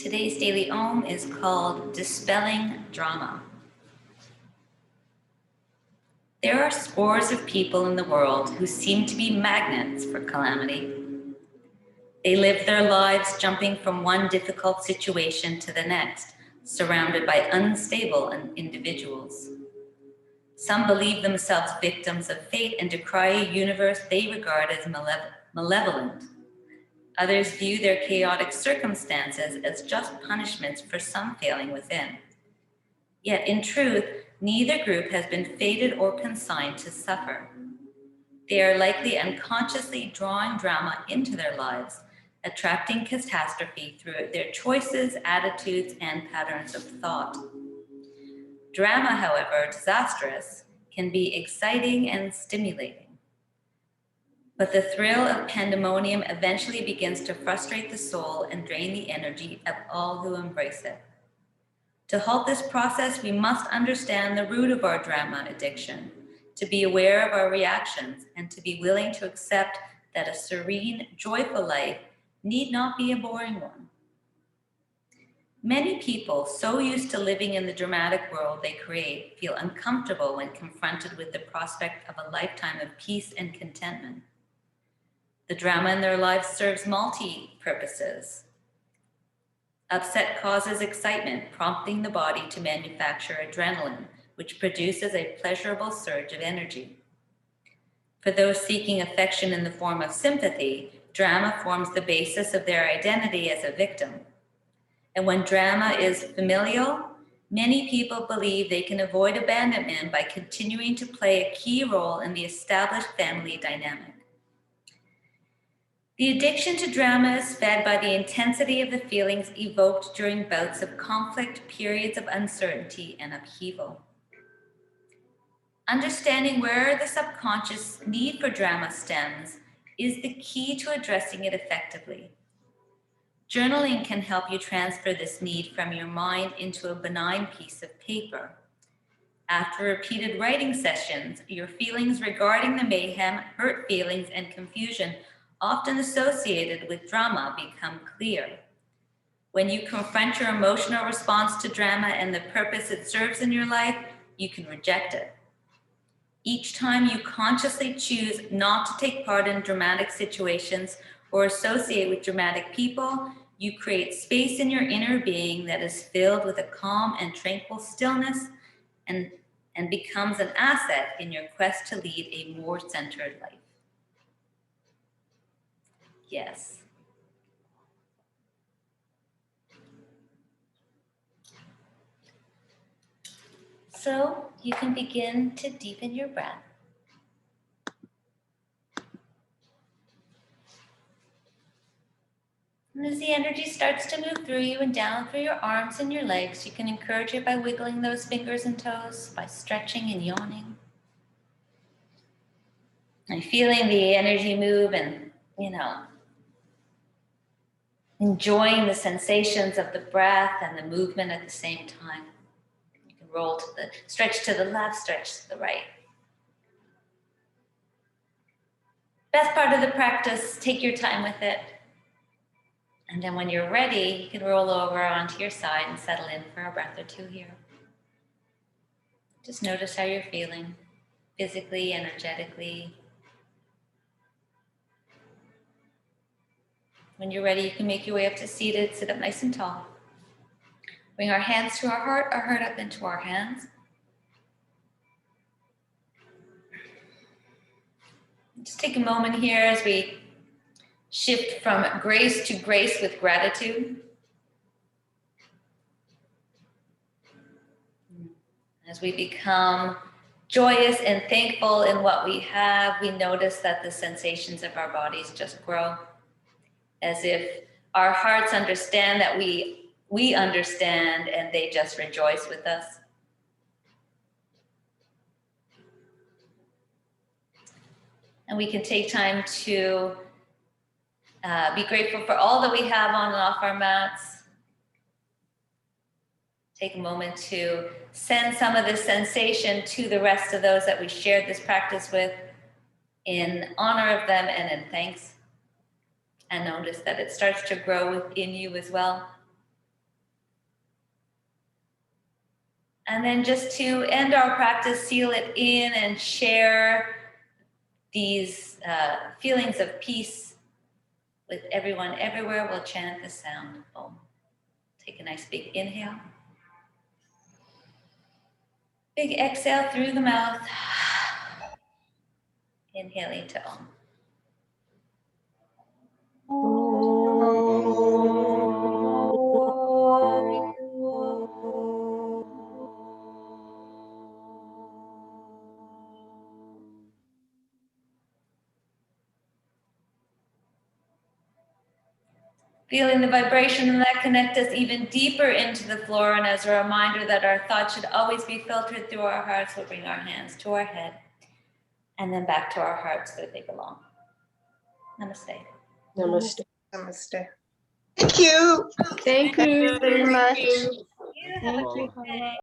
Today's daily Om is called Dispelling Drama. There are scores of people in the world who seem to be magnets for calamity. They live their lives jumping from one difficult situation to the next, surrounded by unstable individuals. Some believe themselves victims of fate and decry a universe they regard as malevolent. Others view their chaotic circumstances as just punishments for some failing within. Yet in truth, neither group has been fated or consigned to suffer. They are likely unconsciously drawing drama into their lives, attracting catastrophe through their choices, attitudes, and patterns of thought. Drama, however disastrous, can be exciting and stimulating. But the thrill of pandemonium eventually begins to frustrate the soul and drain the energy of all who embrace it. To halt this process, we must understand the root of our drama addiction, to be aware of our reactions, and to be willing to accept that a serene, joyful life need not be a boring one. Many people, so used to living in the dramatic world they create, feel uncomfortable when confronted with the prospect of a lifetime of peace and contentment. The drama in their lives serves multi-purposes. Upset causes excitement, prompting the body to manufacture adrenaline, which produces a pleasurable surge of energy. For those seeking affection in the form of sympathy, drama forms the basis of their identity as a victim. And when drama is familial, many people believe they can avoid abandonment by continuing to play a key role in the established family dynamic. The addiction to drama is fed by the intensity of the feelings evoked during bouts of conflict, periods of uncertainty and upheaval. Understanding where the subconscious need for drama stems is the key to addressing it effectively. Journaling can help you transfer this need from your mind into a benign piece of paper. After repeated writing sessions, your feelings regarding the mayhem, hurt feelings, and confusion often associated with drama become clear. When you confront your emotional response to drama and the purpose it serves in your life, you can reject it. Each time you consciously choose not to take part in dramatic situations or associate with dramatic people, you create space in your inner being that is filled with a calm and tranquil stillness and becomes an asset in your quest to lead a more centered life. Yes. So you can begin to deepen your breath. And as the energy starts to move through you and down through your arms and your legs, you can encourage it by wiggling those fingers and toes, by stretching and yawning. And feeling the energy move and, enjoying the sensations of the breath and the movement at the same time. You can roll to the, stretch to the left, stretch to the right. Best part of the practice, take your time with it. And then when you're ready, you can roll over onto your side and settle in for a breath or two here. Just notice how you're feeling, physically, energetically. When you're ready, you can make your way up to seated, sit up nice and tall. Bring our hands to our heart up into our hands. Just take a moment here as we shift from grace to grace with gratitude. As we become joyous and thankful in what we have, we notice that the sensations of our bodies just grow, as if our hearts understand that we understand and they just rejoice with us. And we can take time to be grateful for all that we have on and off our mats. Take a moment to send some of this sensation to the rest of those that we shared this practice with in honor of them and in thanks. And notice that it starts to grow within you as well. And then just to end our practice, seal it in and share these feelings of peace with everyone everywhere. We'll chant the sound Om. Take a nice big inhale. Big exhale through the mouth. Inhaling to Om. Feeling the vibration and that connect us even deeper into the floor. And as a reminder that our thoughts should always be filtered through our hearts, we'll bring our hands to our head and then back to our hearts where they belong. Namaste. Namaste. Namaste. Thank you. Thank you very much. You have a Thank you. good day.